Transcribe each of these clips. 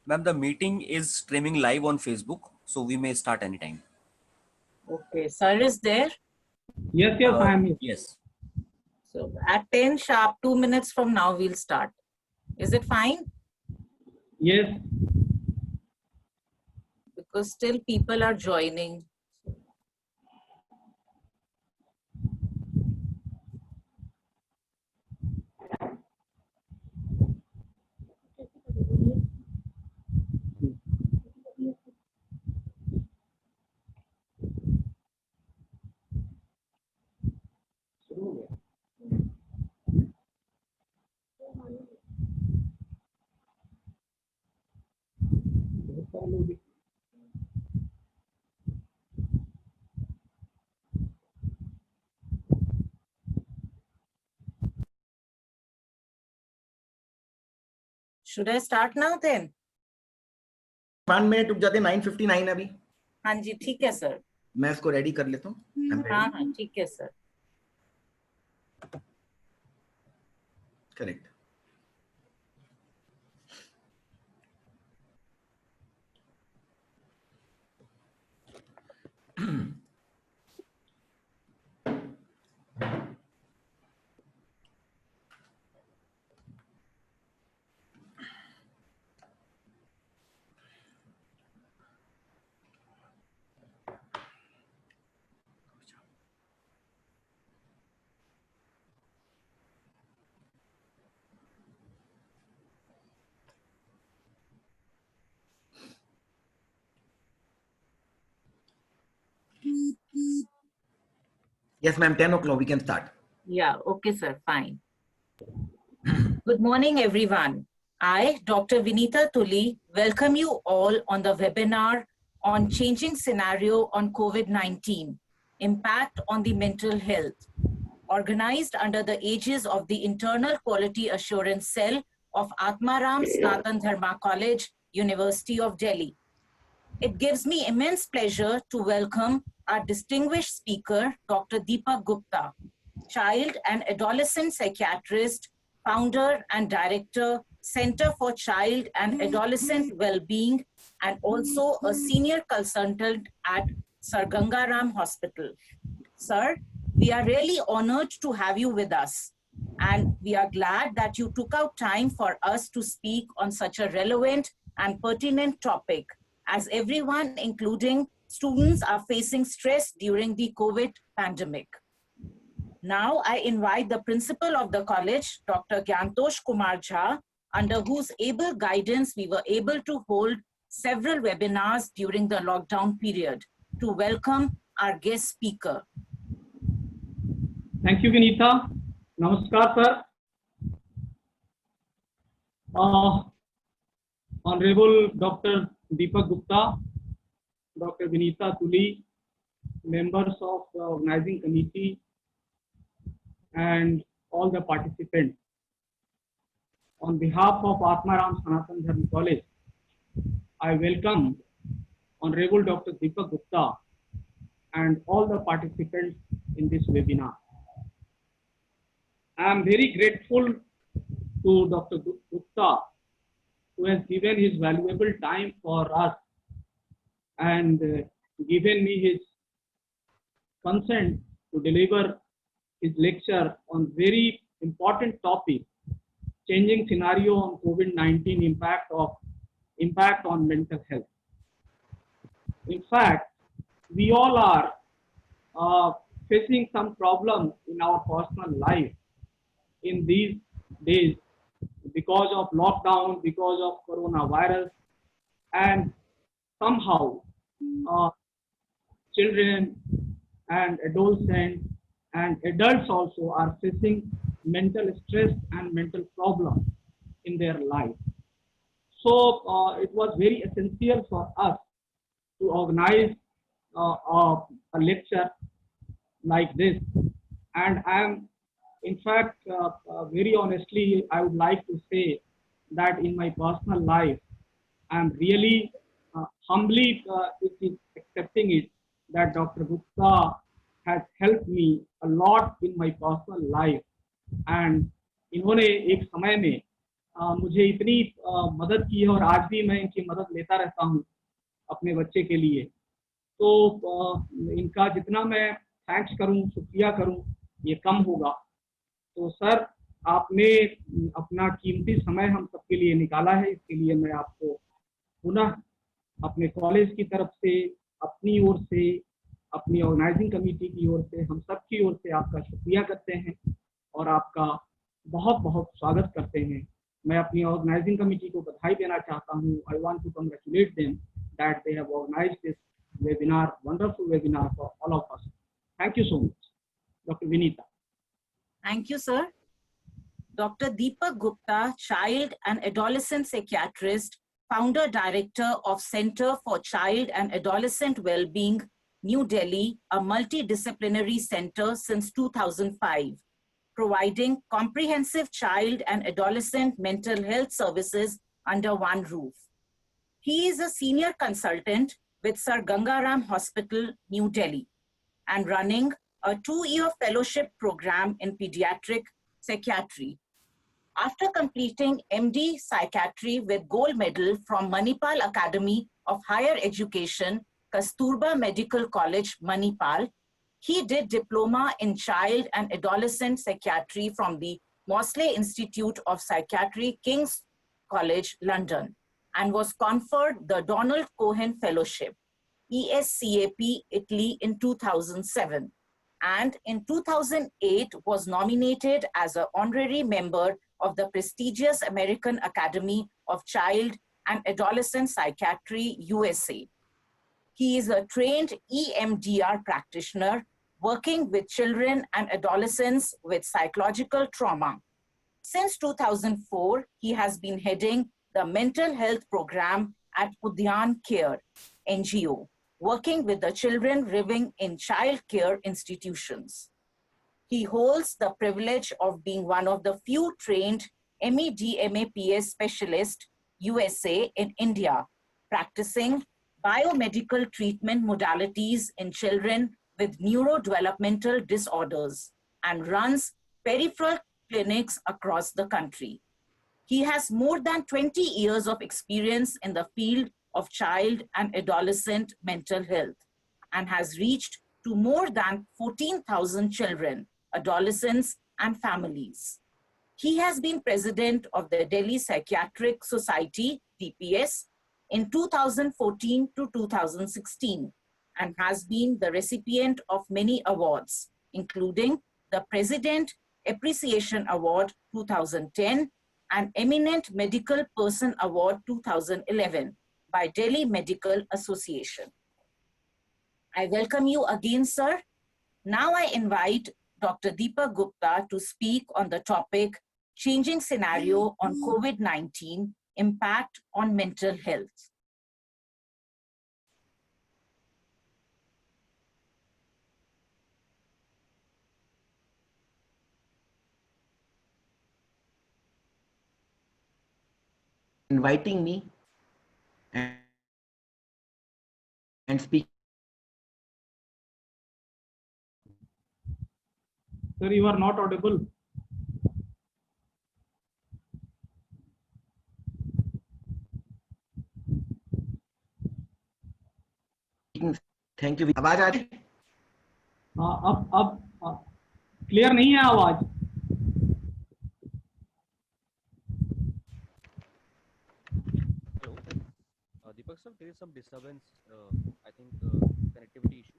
Ma'am, the meeting is streaming live on Facebook, so we may start anytime. Okay, sir is there. Yes, I am here. Yes. So at 10 sharp, 2 minutes from now, we'll start. Is it fine? Yes, Because still people are joining. Should I start now then? 1 minute रुक जाते 9:59 अभी हाँ जी, ठीक है sir. मैं इसको ready कर लेता हूँ. हाँ हाँ, ठीक है sir. Correct. Yes, ma'am. 10 o'clock. We can start. Yeah, okay, sir. Fine. Good morning, everyone. I, Dr. Vinita Tuli, welcome you all on the webinar on Changing Scenario on COVID-19, Impact on the Mental Health, organized under the aegis of the Internal Quality Assurance Cell of Atmaram Sanatan Dharma College, University of Delhi. It gives me immense pleasure to welcome our distinguished speaker, Dr. Deepak Gupta, child and adolescent psychiatrist, founder and director, Center for Child and Adolescent Wellbeing, and also a senior consultant at Sir Gangaram Hospital. Sir, we are really honored to have you with us, and we are glad that you took out time for us to speak on such a relevant and pertinent topic, as everyone, including students, are facing stress during the COVID pandemic. Now I invite the principal of the college, Dr. Gyantosh Kumar Jha, under whose able guidance we were able to hold several webinars during the lockdown period, to welcome our guest speaker. thank you, Vinita. Namaskar, sir. Honorable Dr. Deepak Gupta, Dr. Vinita Tuli, members of the organizing committee, and all the participants. On behalf of Atmaram Sanatan Dharma College, I welcome Honorable Dr. Deepak Gupta and all the participants in this webinar. I am very grateful to Dr. Gupta, who has given his valuable time for us and given me his consent to deliver his lecture on very important topic, changing scenario on COVID-19 impact on mental health. In fact, we all are facing some problem in our personal life in these days because of lockdown, because of coronavirus, and somehow children and adolescents and adults also are facing mental stress and mental problems in their life. So it was very essential for us to organize a lecture like this. And I am, in fact, very honestly, I would like to say that in my personal life, I am really humbly accepting it that Dr. Gupta has helped me a lot in my personal life. And इन्होंने एक समय में मुझे इतनी मदद की है और आज भी मैं इनकी मदद लेता रहता हूँ अपने बच्चे के लिए। तो इनका जितना मैं थैंक्स करूँ, शुक्रिया करूँ, ये कम होगा। तो सर, आपने अपना कीमती समय हम सबके लिए निकाला है, इसके लिए मैं आपको पुनः अपने कॉलेज की तरफ से, अपनी ओर से, अपनी ऑर्गेनाइजिंग कमेटी की ओर से, हम सब की ओर से आपका शुक्रिया करते हैं और आपका बहुत बहुत स्वागत करते हैं। मैं अपनी ऑर्गेनाइजिंग कमेटी को बधाई देना चाहता हूँ। I want to congratulate them that they have organised this webinar, wonderful webinar for all of us. Thank you so much, Dr. Vinita. Thank you, sir. Dr. Deepak Gupta, child and adolescent psychiatrist, founder director of Center for Child and Adolescent Wellbeing, New Delhi, a multidisciplinary center since 2005, providing comprehensive child and adolescent mental health services under one roof. He is a senior consultant with Sir Gangaram Hospital, New Delhi, and running a 2-year fellowship program in pediatric psychiatry. After completing MD Psychiatry with gold medal from Manipal Academy of Higher Education, Kasturba Medical College, Manipal, he did diploma in child and adolescent psychiatry from the Mosley Institute of Psychiatry, King's College, London, and was conferred the Donald Cohen Fellowship, ESCAP, Italy in 2007. And in 2008 was nominated as an honorary member of the prestigious American Academy of Child and Adolescent Psychiatry, USA. He is a trained EMDR practitioner working with children and adolescents with psychological trauma. Since 2004, he has been heading the mental health program at Udyan Care, NGO, working with the children living in child care institutions. He holds the privilege of being one of the few trained MEDMAPS specialists, USA in India, practicing biomedical treatment modalities in children with neurodevelopmental disorders and runs peripheral clinics across the country. He has more than 20 years of experience in the field of child and adolescent mental health and has reached to more than 14,000 children, adolescents, and families. He has been president of the Delhi Psychiatric Society, DPS, in 2014 to 2016 and has been the recipient of many awards, including the President Appreciation Award 2010 and Eminent Medical Person Award 2011 by Delhi Medical Association. I welcome you again, sir. Now I invite Dr. Deepak Gupta to speak on the topic, Changing Scenario on COVID-19, Impact on Mental Health. Inviting me and speak. Sir, you are not audible. Thank you. आवाज आ रही? अब clear नहीं है आवाज। Hello, Deepak sir, there is some disturbance. I think connectivity issue.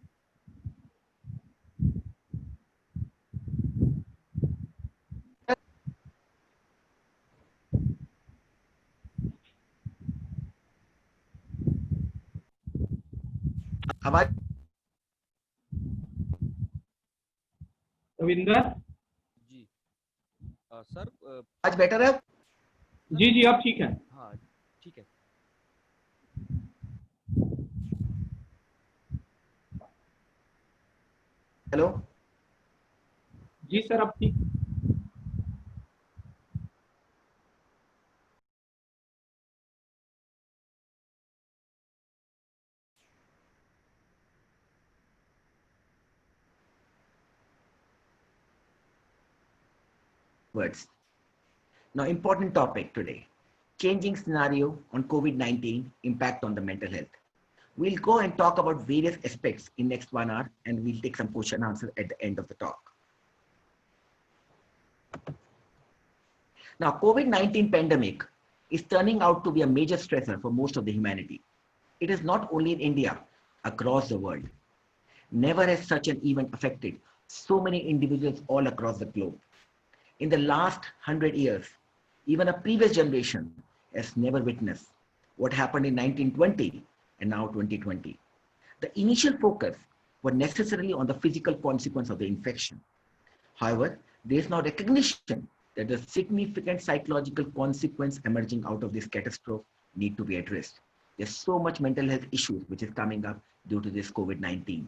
आवाज रविंदर जी sir आज better है? जी जी, अब ठीक है। हाँ ठीक है। हेलो जी सर, अब ठीक। Words Now, important topic today, changing scenario on COVID-19 impact on the mental health. We'll go and talk about various aspects in next 1 hour, and we'll take some question answers at the end of the talk. Now, COVID-19 pandemic is turning out to be a major stressor for most of the humanity. It is not only in India, across the world. Never has such an event affected so many individuals all across the globe. In the last 100 years, even a previous generation has never witnessed what happened in 1920 and now 2020. The initial focus was necessarily on the physical consequence of the infection. However, there is now recognition that the significant psychological consequence emerging out of this catastrophe need to be addressed. There's so much mental health issues which is coming up due to this COVID-19.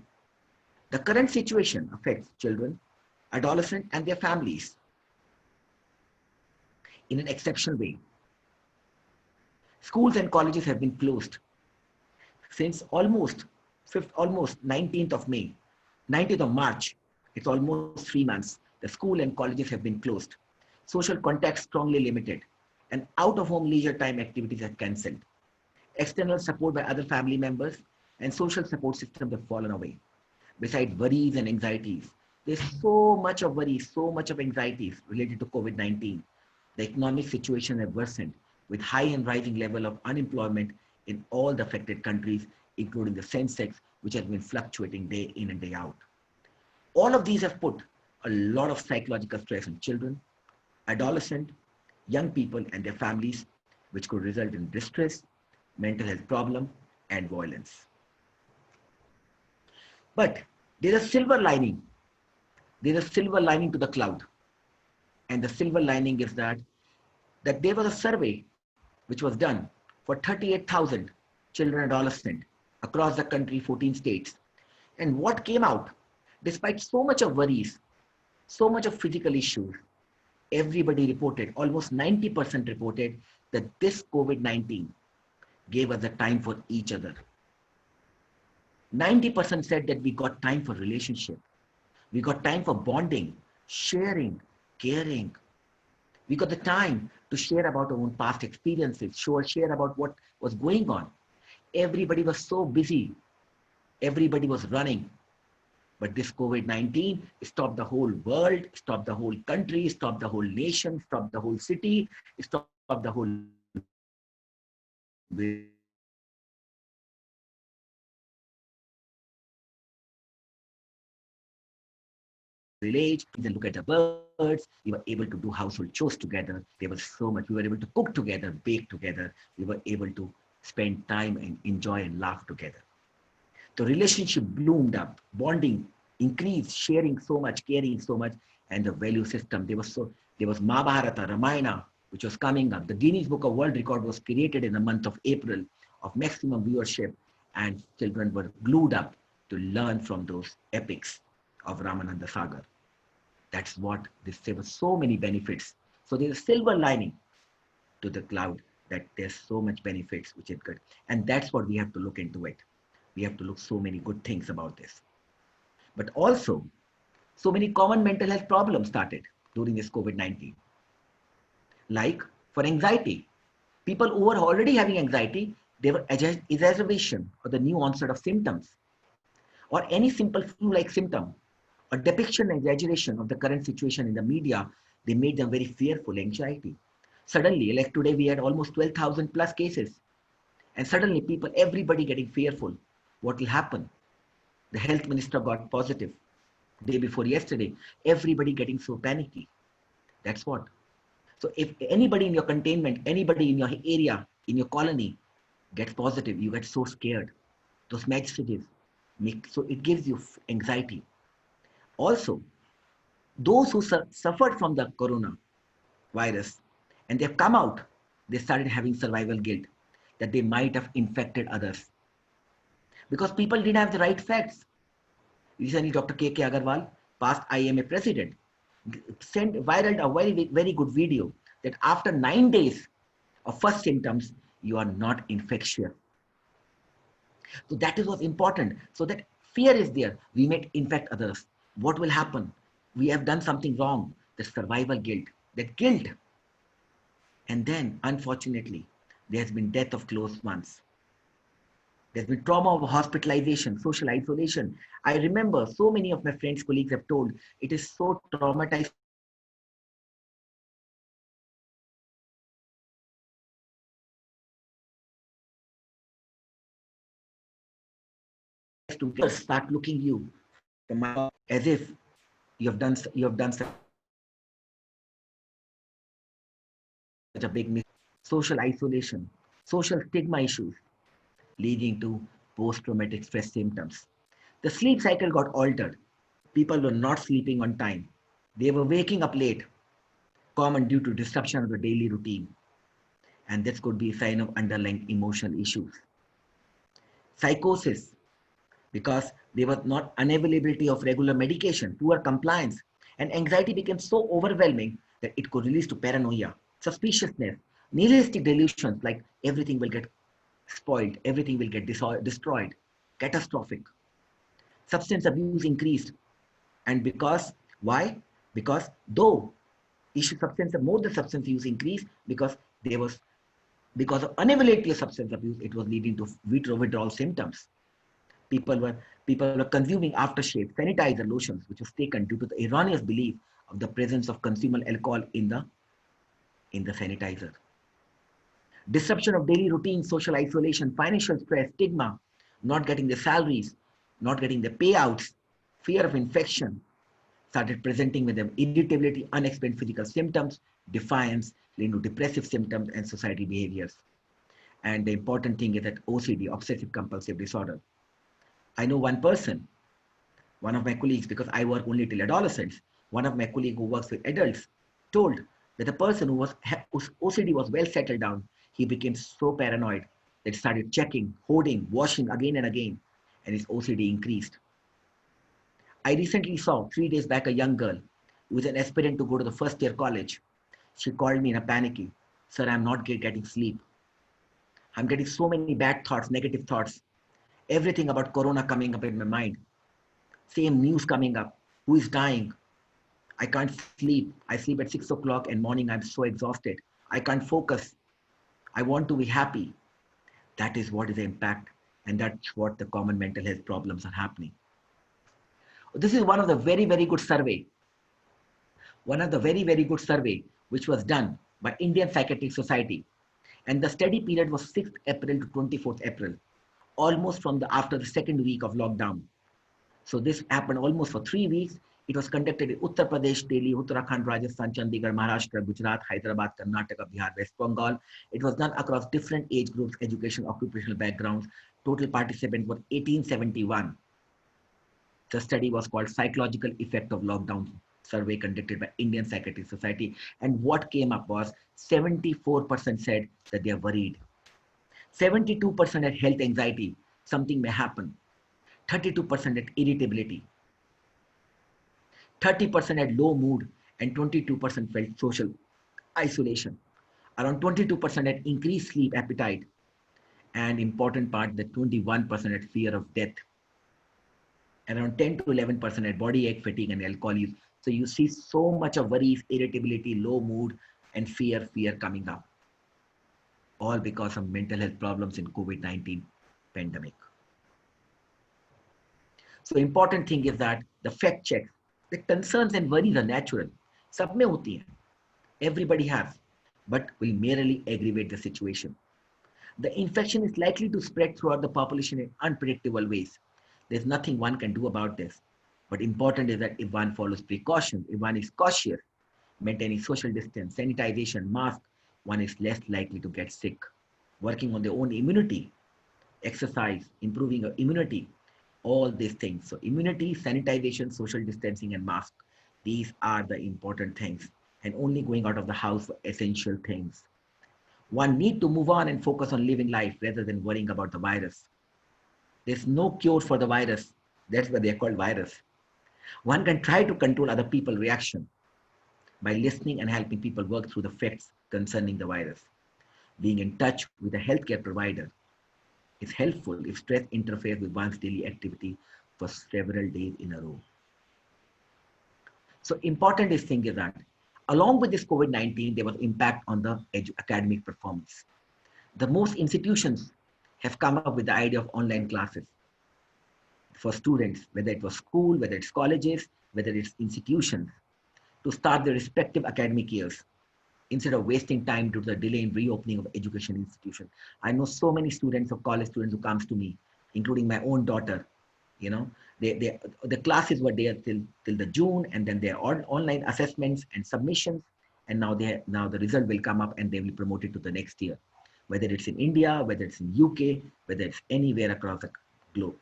The current situation affects children, adolescents, and their families in an exceptional way. Schools and colleges have been closed since almost 19th of May, 19th of March. It's almost 3 months. The school and colleges have been closed. Social contact strongly limited, and out-of-home leisure time activities are cancelled. External support by other family members and social support systems have fallen away. Besides worries and anxieties, there's so much of worries, so much of anxieties related to COVID-19. The economic situation has worsened with high and rising level of unemployment in all the affected countries, including the Sensex, which has been fluctuating day in and day out. All of these have put a lot of psychological stress on children, adolescents, young people and their families, which could result in distress, mental health problem, and violence. But there's a silver lining. There's a silver lining to the cloud. And the silver lining is that there was a survey which was done for 38,000 children and adolescents across the country, 14 states. And what came out, despite so much of worries, so much of physical issues, everybody reported, almost 90% reported that this COVID-19 gave us the time for each other. 90% said that we got time for relationship. We got time for bonding, sharing, caring. We got the time to share about our own past experiences, share about what was going on. Everybody was so busy. Everybody was running. But this COVID-19 stopped the whole world, stopped the whole country, stopped the whole nation, stopped the whole city, stopped the whole village. Then look at the birds. We were able to do household chores together. There was so much. We were able to cook together, bake together. We were able to spend time and enjoy and laugh together. The relationship bloomed up, bonding increased, sharing so much, caring so much, and the value system. There was Mahabharata, Ramayana, which was coming up. The Guinness Book of World Record was created in the month of April of maximum viewership, and children were glued up to learn from those epics of Ramananda Sagar. That's what there were so many benefits. So there's a silver lining to the cloud, that there's so much benefits which is good. And that's what we have to look into it. We have to look so many good things about this. But also, so many common mental health problems started during this COVID-19. Like for anxiety, people who were already having anxiety, they were exacerbation or the new onset of symptoms, or any simple flu-like symptom, or depiction and exaggeration of the current situation in the media, they made them very fearful, anxiety. Suddenly, like today, we had almost 12,000 plus cases. And suddenly everybody getting fearful. What will happen? The health minister got positive. Day before yesterday, everybody getting so panicky. That's what. So if anybody in your containment, anybody in your area, in your colony gets positive, you get so scared. Those messages, so it gives you anxiety. Also, those who suffered from the corona virus and they've come out, they started having survival guilt that they might have infected others. Because people didn't have the right facts. Recently, Dr. K.K. Agarwal, past IMA president, sent viral a very, very good video that after 9 days of first symptoms, you are not infectious. So that is what's important. So that fear is there. We may infect others. What will happen? We have done something wrong. The survival guilt. That guilt And then, unfortunately, there has been death of close ones. There's been trauma of hospitalization, social isolation. I remember so many of my friends, colleagues have told it is so traumatized to get sick. Start looking you from as if you have done such a big mistake. Social isolation, social stigma issues, leading to post-traumatic stress symptoms. The sleep cycle got altered. People were not sleeping on time. They were waking up late, common due to disruption of the daily routine. And this could be a sign of underlying emotional issues. Psychosis, because there was not unavailability of regular medication, poor compliance, and anxiety became so overwhelming that it could release to paranoia, suspiciousness, nihilistic delusions like everything will get spoiled, everything will get destroyed, catastrophic. Substance abuse increased. And because, why? Because though issue substance, more the substance use increased because there was, because of unavailability of substance abuse, it was leading to withdrawal symptoms. People were people were consuming aftershave, sanitizer lotions, which was taken due to the erroneous belief of the presence of consumer alcohol in the sanitizer. Disruption of daily routine, social isolation, financial stress, stigma, not getting the salaries, not getting the payouts, fear of infection started presenting with them irritability, unexplained physical symptoms, defiance, leading to depressive symptoms and society behaviors. And the important thing is that OCD, obsessive compulsive disorder. I know one person, one of my colleagues, because I work only till adolescents, one of my colleagues who works with adults told that the person whose OCD was well settled down, he became so paranoid that he started checking, hoarding, washing again and again, and his OCD increased. I recently saw 3 days back a young girl who was an aspirant to go to the first year college. She called me in a panicky, "Sir, I'm not getting sleep. I'm getting so many bad thoughts, negative thoughts. Everything about Corona coming up in my mind. Same news coming up. Who is dying? I can't sleep. I sleep at 6 o'clock and morning I'm so exhausted. I can't focus. I want to be happy." That is what is the impact, and that's what the common mental health problems are happening. This is one of the very, very good survey. One of the very, very good survey which was done by Indian Psychiatric Society. And the study period was 6th April to 24th April, almost from the after the second week of lockdown. So this happened almost for 3 weeks. It was conducted in Uttar Pradesh, Delhi, Uttarakhand, Rajasthan, Chandigarh, Maharashtra, Gujarat, Hyderabad, Karnataka, Bihar, West Bengal. It was done across different age groups, education, occupational backgrounds. Total participants were 1871. The study was called Psychological Effect of Lockdown, survey conducted by Indian Psychiatric Society. And what came up was 74% said that they are worried. 72% had health anxiety, something may happen. 32% had irritability. 30% had low mood, and 22% felt social isolation. Around 22% had increased sleep appetite, and important part that 21% had fear of death. Around 10 to 11% had body ache, fatigue, and alcohol use. So you see so much of worries, irritability, low mood, and fear coming up. All because of mental health problems in COVID-19 pandemic. So important thing is that the fact checks, the concerns and worries are natural. सब में होती हैं. Everybody has, but will merely aggravate the situation. The infection is likely to spread throughout the population in unpredictable ways. There's nothing one can do about this. But important is that if one follows precautions, if one is cautious, maintaining social distance, sanitization, mask, one is less likely to get sick. Working on their own immunity, exercise, improving your immunity, all these things. So immunity, sanitization, social distancing, and mask. These are the important things. And only going out of the house for essential things. One need to move on and focus on living life rather than worrying about the virus. There's no cure for the virus. That's why they're called virus. One can try to control other people's reaction by listening and helping people work through the facts concerning the virus. Being in touch with a healthcare provider is helpful if stress interferes with one's daily activity for several days in a row. So important thing is that Along with this COVID-19, there was impact on the academic performance. The most institutions have come up with the idea of online classes for students, whether it was school, whether it's colleges, whether it's institutions, to start their respective academic years instead of wasting time due to the delay in reopening of education institutions. I know so many students of college students who comes to me, including my own daughter. You know, the classes were there till the June, and then their online assessments and submissions, and now the result will come up and they will promote it to the next year, whether it's in India, whether it's in UK, whether it's anywhere across the globe.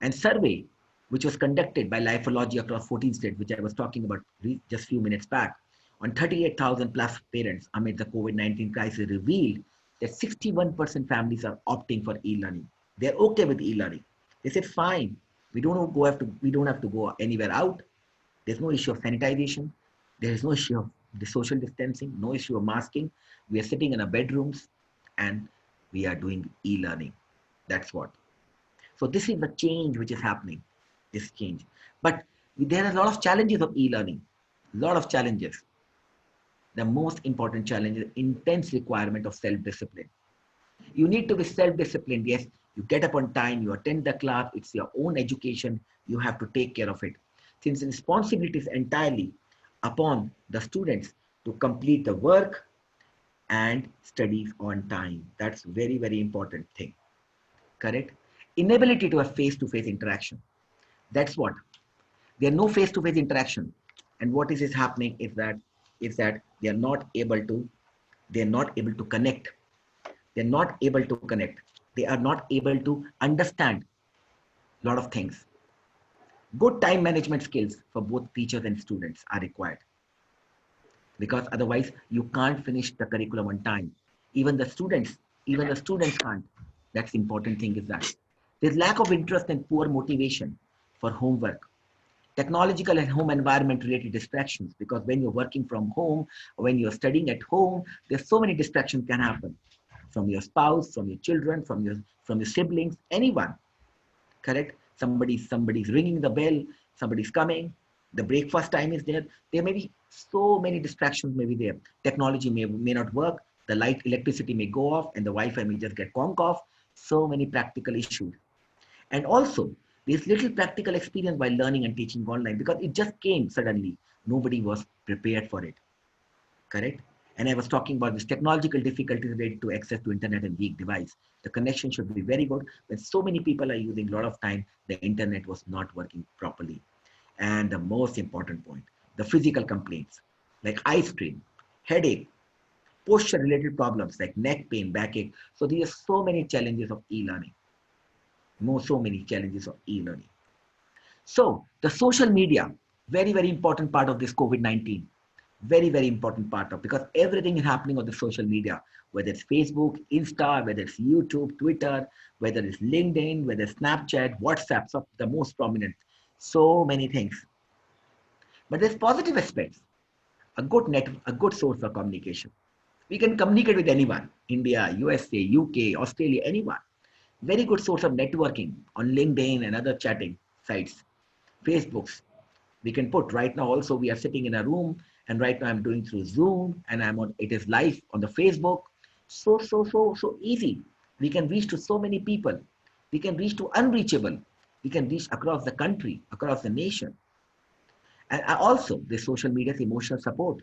And survey, which was conducted by Lifeology across 14 states, which I was talking about just a few minutes back, on 38,000 plus parents amid the COVID-19 crisis, revealed that 61% families are opting for e-learning. They're okay with e-learning. They said, fine, we don't have to go anywhere out. There's no issue of sanitization. There is no issue of the social distancing, no issue of masking. We are sitting in our bedrooms and we are doing e-learning. That's what. So this is the change which is happening, this change. But there are a lot of challenges of e-learning, a lot of challenges. The most important challenge is intense requirement of self-discipline. You need to be self-disciplined. Yes, you get up on time, you attend the class, it's your own education, you have to take care of it. Since the responsibility is entirely upon the students to complete the work and studies on time. That's very, very important thing, correct? Inability to have face-to-face interaction. That's what. There are no face-to-face interaction. And what is happening is that they are not able to connect. They're not able to connect. They are not able to understand a lot of things. Good time management skills for both teachers and students are required, because otherwise you can't finish the curriculum on time. Even the students can't. That's the important thing is that there's lack of interest and poor motivation for homework. Technological and home environment related distractions, because when you're working from home or when you're studying at home, there's so many distractions can happen from your spouse, from your children, from your siblings, anyone, correct? Somebody's ringing the bell, somebody's coming, the breakfast time is there. There may be so many distractions may be there. Technology may not work, the electricity may go off, and the Wi-Fi may just get conked off. So many practical issues. And also, there's little practical experience while learning and teaching online, because it just came suddenly. Nobody was prepared for it, correct? And I was talking about this technological difficulties related to access to internet and weak device. The connection should be very good. When so many people are using a lot of time, the internet was not working properly. And the most important point, the physical complaints like eye strain, headache, posture related problems like neck pain, backache. So there are so many challenges of e-learning. So many challenges of e-learning. So the social media, very, very important part of this COVID-19. Very, very important part of, because everything is happening on the social media, whether it's Facebook, Insta, whether it's YouTube, Twitter, whether it's LinkedIn, whether it's Snapchat, WhatsApp, so the most prominent. So many things. But there's positive aspects. A good source of communication. We can communicate with anyone, India, USA, UK, Australia, anyone. Very good source of networking on LinkedIn and other chatting sites, Facebooks. We can put right now also, we are sitting in a room and right now I'm doing through Zoom and it is live on the Facebook. So easy. We can reach to so many people. We can reach to unreachable. We can reach across the country, across the nation. And also the social media's emotional support.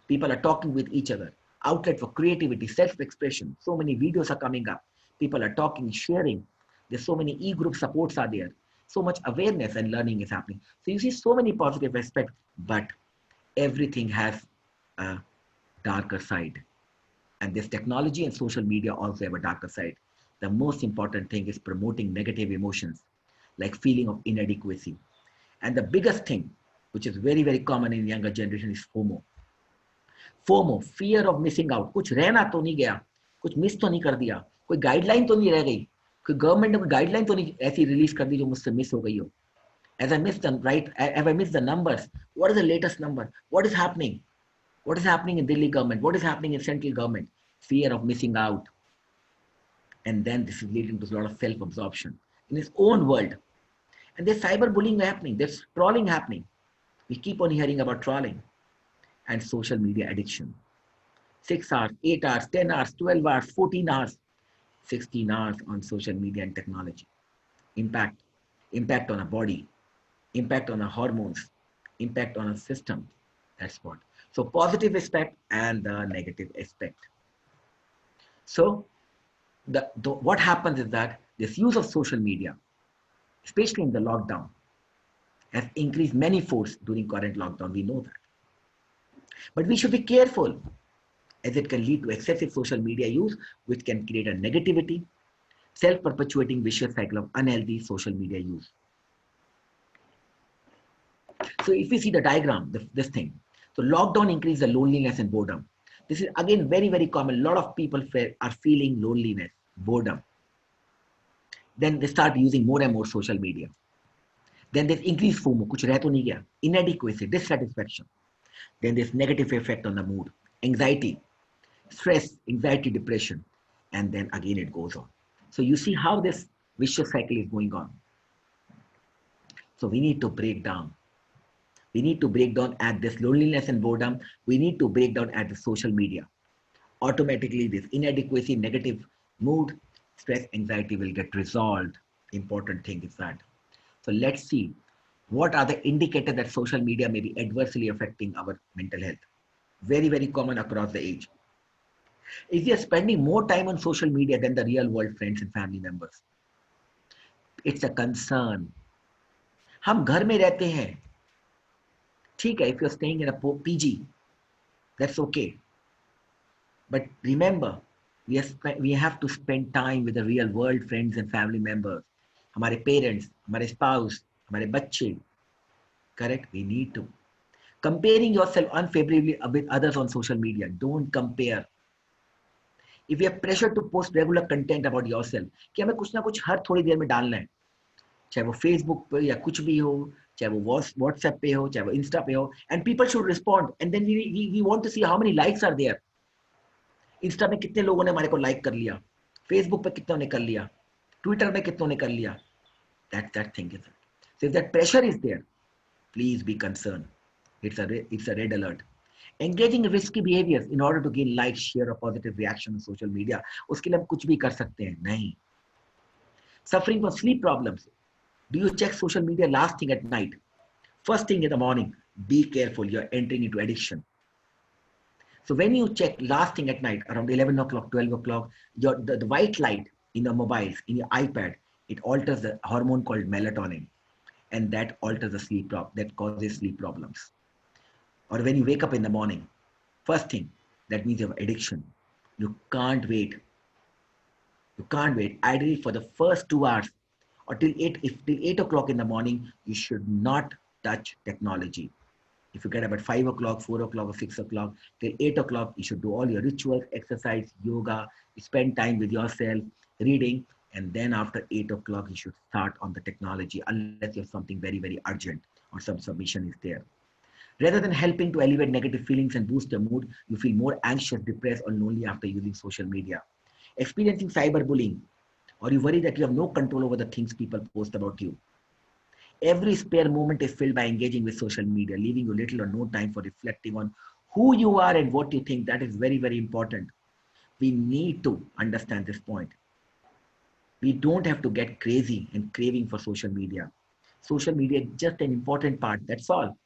People are talking with each other. Outlet for creativity, self-expression. So many videos are coming up. People are talking, sharing. There's so many e-group supports are there. So much awareness and learning is happening. So you see so many positive aspects, but everything has a darker side. And this technology and social media also have a darker side. The most important thing is promoting negative emotions, like feeling of inadequacy. And the biggest thing, which is very, very common in younger generation, is FOMO. FOMO, fear of missing out. कुछ रहना तो नहीं गया, कुछ miss तो नहीं कर दिया, कोई गाइडलाइन तो नहीं रह गई, कोई गवर्नमेंट ने कोई गाइडलाइन तो नहीं ऐसी रिलीज कर दी जो मुझसे मिस हो गई हो. As I missed them, right? Have I missed the numbers? What is the latest number? What is happening? What is happening in Delhi government? What is happening in central government? Fear of missing out. And then this is leading to a lot of self-absorption in his own world. And there's cyberbullying happening. There's trolling happening. We keep on hearing about trolling. and social media addiction. 6 hours, 8 hours, 10 hours, 12 hours, 14 hours, 16 hours on social media and technology. Impact, impact on our body, impact on our hormones, impact on our system. That's what. So positive aspect and the negative aspect. So what happens is that this use of social media, especially in the lockdown, has increased many folds during current lockdown. We know that. But we should be careful as it can lead to excessive social media use, which can create a negativity, self-perpetuating vicious cycle of unhealthy social media use. So if we see the diagram, this thing, so lockdown increased the loneliness and boredom. This is again very, very common. A lot of people are feeling loneliness, boredom. Then they start using more and more social media. Then there's increased FOMO, kuch reh to nahi gaya, inadequacy, dissatisfaction. Then there's negative effect on the mood, anxiety, stress, anxiety, depression, and then again it goes on. So you see how this vicious cycle is going on. So we need to break down. We need to break down at this loneliness and boredom. We need to break down at the social media. Automatically, this inadequacy, negative mood, stress, anxiety will get resolved. Important thing is that. So let's see what are the indicators that social media may be adversely affecting our mental health. Very, very common across the age. If you are spending more time on social media than the real world friends and family members, it's a concern. हम घर में रहते हैं, ठीक है, if you're staying in a PG, that's okay. But remember, we have to spend time with the real world friends and family members. हमारे parents, हमारे spouse, हमारे बच्चे, correct? We need to. Comparing yourself unfavorably with others on social media, don't compare. If you have pressure to post regular content about yourself, कि हमें कुछ ना कुछ हर थोड़ी देर में डालना है, चाहे वो Facebook पे या कुछ भी हो, चाहे वो WhatsApp पे हो, चाहे वो Insta पे हो, and people should respond, and then we want to see how many likes are there. Insta में कितने लोगों ने हमारे को like कर लिया, Facebook पे कितनों ने कर लिया, Twitter में कितनों ने कर लिया. That thing is it. So if that pressure is there, please be concerned. It's a red alert. Engaging in risky behaviors in order to gain likes, share or positive reaction on social media, उसके लिए हम कुछ भी कर सकते हैं नहीं. Suffering from sleep problems. Do you check social media last thing at night? First thing in the morning, be careful, you're entering into addiction. So when you check last thing at night, around 11 o'clock, 12 o'clock, the white light in your mobiles, in your iPad, it alters the hormone called melatonin. And that alters the sleep problem, that causes sleep problems. Or when you wake up in the morning, first thing, that means you have addiction. You can't wait. You can't wait. Ideally, for the first 2 hours or till 8 o'clock in the morning, you should not touch technology. If you get up at 5 o'clock, 4 o'clock, or 6 o'clock, till 8 o'clock, you should do all your rituals, exercise, yoga, spend time with yourself, reading, and then after 8 o'clock, you should start on the technology unless you have something very, very urgent or some submission is there. Rather than helping to elevate negative feelings and boost your mood, you feel more anxious, depressed, or lonely after using social media. Experiencing cyberbullying, or you worry that you have no control over the things people post about you. Every spare moment is filled by engaging with social media, leaving you little or no time for reflecting on who you are and what you think. That is very, very important. We need to understand this point. We don't have to get crazy and craving for social media. Social media is just an important part, that's all.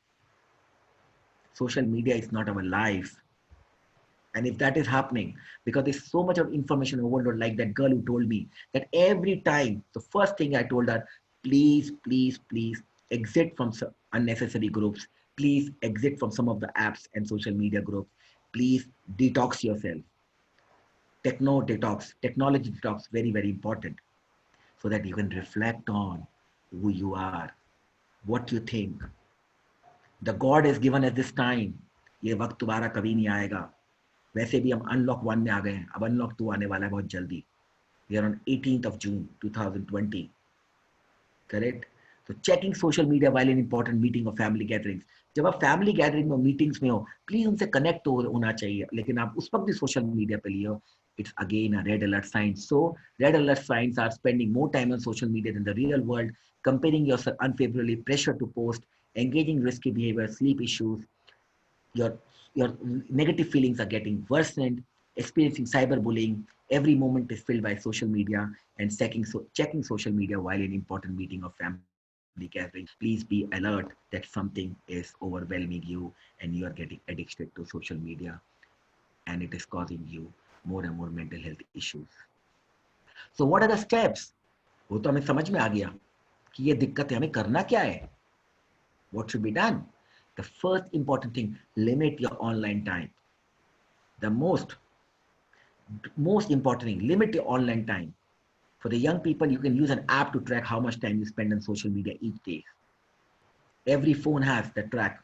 Social media is not our life. And if that is happening, because there's so much of information overload, like that girl who told me that every time, the first thing I told her, please, please, please exit from some unnecessary groups. Please exit from some of the apps and social media groups. Please detox yourself. Technology detox, very, very important. So that you can reflect on who you are, what you think. The God is given at this time. ये वक्त दोबारा कभी नहीं आएगा. वैसे भी हम unlock 1 में आ गए हैं. अब अनलॉक 2 आने वाला है बहुत जल्दी. We are on 18th of June 2020. Correct? So checking social media while in important meeting or family gatherings. जब आप family gathering में meetings में हो, please उनसे connect होना चाहिए. लेकिन आप उस वक्त भी social media पे लिए हो, it's again a red alert sign. So red alert signs are spending more time on social media than the real world, comparing yourself unfavorably, pressure to post, engaging risky behavior, sleep issues, your your negative feelings are getting worsened, experiencing cyberbullying. Every moment is filled by social media and checking social media while in important meeting or family gathering. Please be alert that something is overwhelming you and you are getting addicted to social media and it is causing you more and more mental health issues. So what are the steps? वो तो हमें समझ में आ गया कि ये दिक्कत है, हमें करना क्या है? What should be done? The first important thing, limit your online time. The most important thing, limit your online time. For the young people, you can use an app to track how much time you spend on social media each day. Every phone has the track.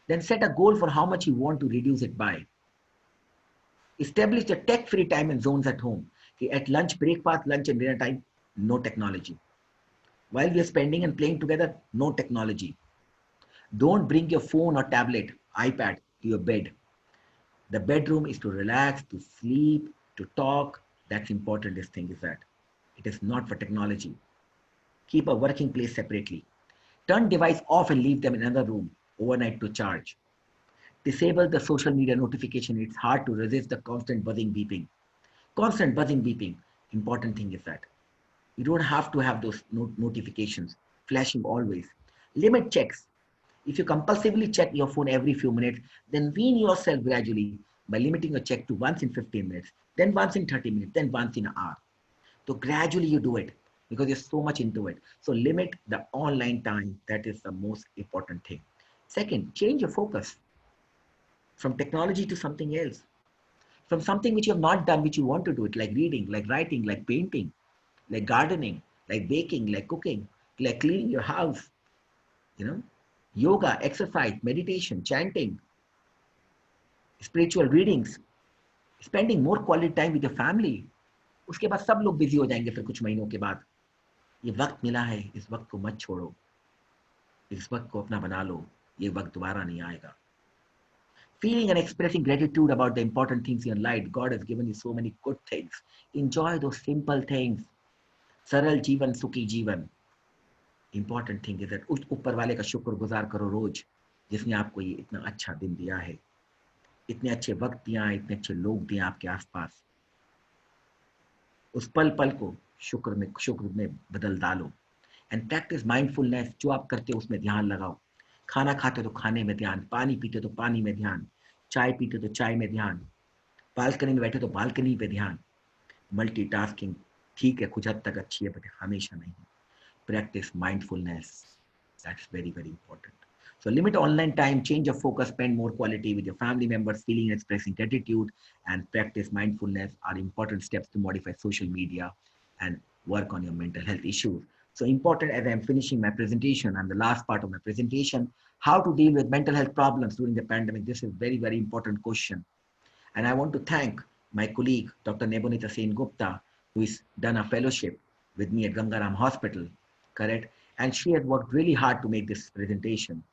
Then set a goal for how much you want to reduce it by. Establish the tech-free time and zones at home. At lunch, breakfast, lunch and dinner time, no technology. While we are spending and playing together, no technology. Don't bring your phone or tablet, iPad to your bed. The bedroom is to relax, to sleep, to talk. That's important. This thing is that it is not for technology. Keep a working place separately. Turn device off and leave them in another room overnight to charge. Disable the social media notification. It's hard to resist the constant buzzing beeping. Constant buzzing beeping. Important thing is that you don't have to have those notifications flashing always. Limit checks. If you compulsively check your phone every few minutes, then wean yourself gradually by limiting a check to once in 15 minutes, then once in 30 minutes, then once in an hour. So gradually you do it because you're so much into it. So limit the online time. That is the most important thing. Second, change your focus from technology to something else. From something which you have not done, which you want to do it, like reading, like writing, like painting, like gardening, like baking, like cooking, like cleaning your house, you know, yoga, exercise, meditation, chanting, spiritual readings, spending more quality time with your family. उसके बाद सब लोग busy हो जाएंगे फिर कुछ महीनों के बाद. ये वक्त मिला है, इस वक्त को मत छोड़ो, इस वक्त को अपना बना लो, ये वक्त दोबारा नहीं आएगा. Feeling and expressing gratitude about the important things in your life. God has given you so many good things. Enjoy those simple things. सरल जीवन सुखी जीवन. Important thing is that उस ऊपर वाले का शुक्रगुजार करो रोज, जिसने आपको ये इतना अच्छा दिन दिया है, इतने अच्छे वक्त दिया है, इतने अच्छे लोग दिए आपके आसपास. उस पल पल को शुक्र में बदल डालो. And practice mindfulness. जो आप करते हो उसमें ध्यान लगाओ. खाना खाते तो खाने में ध्यान, पानी पीते तो पानी में ध्यान, चाय पीते तो चाय में ध्यान, बालकनी में बैठे तो बालकनी पे ध्यान. मल्टीटास्किंग ठीक है, कुछ हद तक अच्छी है, बट हमेशा नहीं. Practice mindfulness. That's very, very important. So limit online time, change your focus, spend more quality with your family members, feeling and expressing gratitude, and practice mindfulness are important steps to modify social media and work on your mental health issues. So important, as I'm finishing my presentation and the last part of my presentation, how to deal with mental health problems during the pandemic. This is very, very important question. And I want to thank my colleague, Dr. Nebonita Sen Gupta, who has done a fellowship with me at Gangaram Hospital. Correct? And she has worked really hard to make this presentation.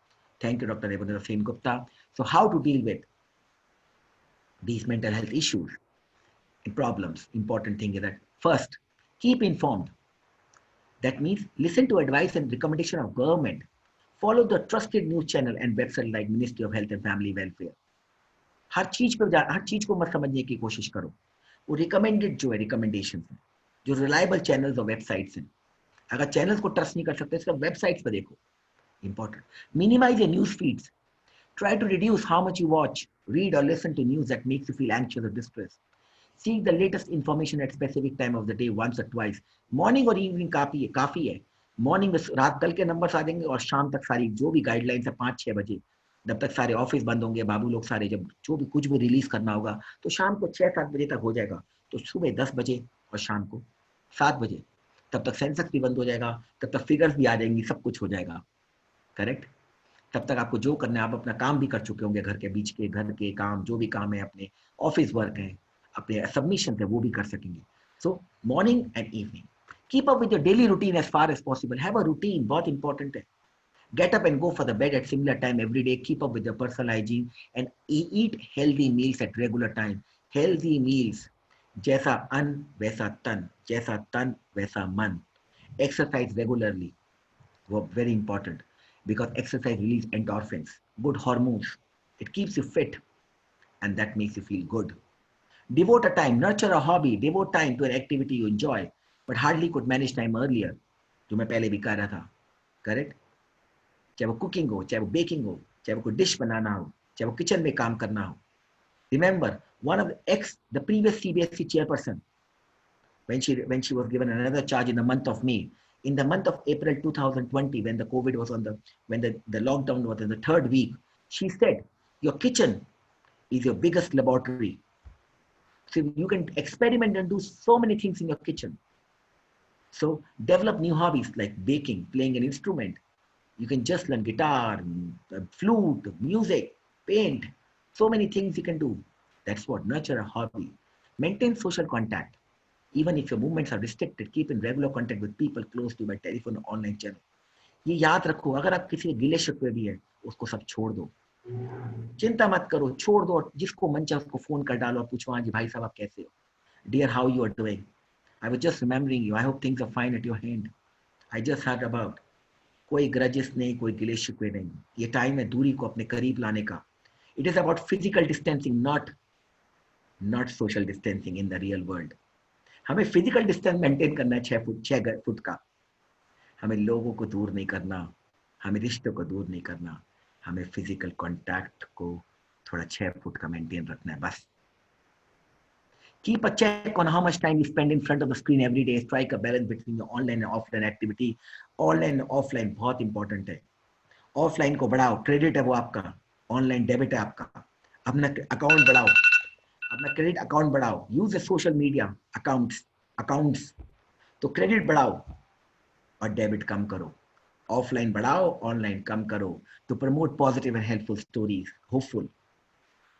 Thank you, Dr. Nebonita Sen Gupta. So how to deal with these mental health issues and problems? Important thing is that first, keep informed. That means listen to advice and recommendation of government. Follow the trusted news channel and website like Ministry of Health and Family Welfare. हर चीज को मत समझने की कोशिश करो. वो recommended जो है रिकमेंडेशन है, जो रिलायबल चैनल्स और वेबसाइट्स हैं. अगर चैनल्स को ट्रस्ट नहीं कर सकते, इसका वेबसाइट्स पर देखो. Important. Minimize your news feeds. Try to reduce how much you watch, read or listen to news that makes you feel anxious or distressed. Seek the latest information at specific time of the day once or twice. Morning और evening काफी है. Morning में रात कल के numbers आ जाएंगे और शाम तक सारी जो भी गाइडलाइंस है 5-6 बजे, जब तक सारे ऑफिस बंद होंगे, बाबू लोग सारे जब जो भी कुछ भी रिलीज करना होगा तो शाम को 6-7 बजे तक हो जाएगा. तो सुबह 10 बजे और शाम को 7 बजे, तब तक सेंसस भी बंद हो जाएगा, तब तक फिगर्स भी आ जाएंगी, सब कुछ हो जाएगा. करेक्ट? तब तक आपको जो करना है, आप अपना काम भी कर चुके होंगे, घर के काम जो भी काम है, अपने ऑफिस वर्क है, अपने सबमिशन है, वो भी कर सकेंगे. So morning and evening. Keep up with your daily routine as far as possible. Have a routine, बहुत इंपॉर्टेंट है. Get up and go for the bed at similar time every day. Keep up with your personal hygiene and eat healthy meals at regular time. Healthy meals. जैसा अन्न वैसा तन, जैसा तन वैसा मन. Exercise regularly. Very important because exercise release endorphins, good hormones. It keeps you fit, and that makes you feel good. Devote a time, nurture a hobby, devote time to an activity you enjoy, but hardly could manage time earlier. जो मैं पहले भी कर रहा था, correct? चाहे वो cooking हो, चाहे वो baking हो, चाहे वो कोई dish बनाना हो, चाहे वो kitchen में काम करना हो. Remember, one of the previous CBSE chairperson, when she was given another charge in the month of May, in the month of April 2020, when the COVID was when the lockdown was in the third week, she said, your kitchen is your biggest laboratory. So you can experiment and do so many things in your kitchen. So develop new hobbies like baking, playing an instrument. You can just learn guitar, flute, music, paint. So many things you can do. That's what, nurture a hobby. Maintain social contact. Even if your movements are restricted, keep in regular contact with people close to you by telephone or online channel. ये याद रखो, अगर आप किसी गिले शिकवे भी है, उसको सब छोड़ दो. चिंता मत करो, छोड़ दो. जिसको मन चाहे उसको फोन कर डालो और पूछो, हाँ जी भाई साहब आप कैसे हो? Dear, how you are doing? I was just remembering you. I hope things are fine at your hand. I just heard about. कोई grudges नहीं, कोई गिले शिकवे नहीं. ये टाइम है दूरी को अपने करीब लाने का. It is about physical distancing, not social distancing in the real world. हमें physical distance maintain करना है 6 फुट का. हमें लोगों को दूर नहीं करना, हमें रिश्तों को दूर नहीं करना, हमें physical contact को थोड़ा 6 फुट का maintain रखना है बस. Keep a check on how much time you spend in front of the screen every day. Strike a balance between your online and offline activity. Online and offline बहुत important है. Offline को बढ़ाओ, credit है वो आपका, online debit है आपका. अपना account बढ़ाओ, अपना credit account बढ़ाओ. Use the social media accounts. तो credit बढ़ाओ और debit कम करो. Offline बढ़ाओ, online कम करो. To promote positive and helpful stories, hopeful.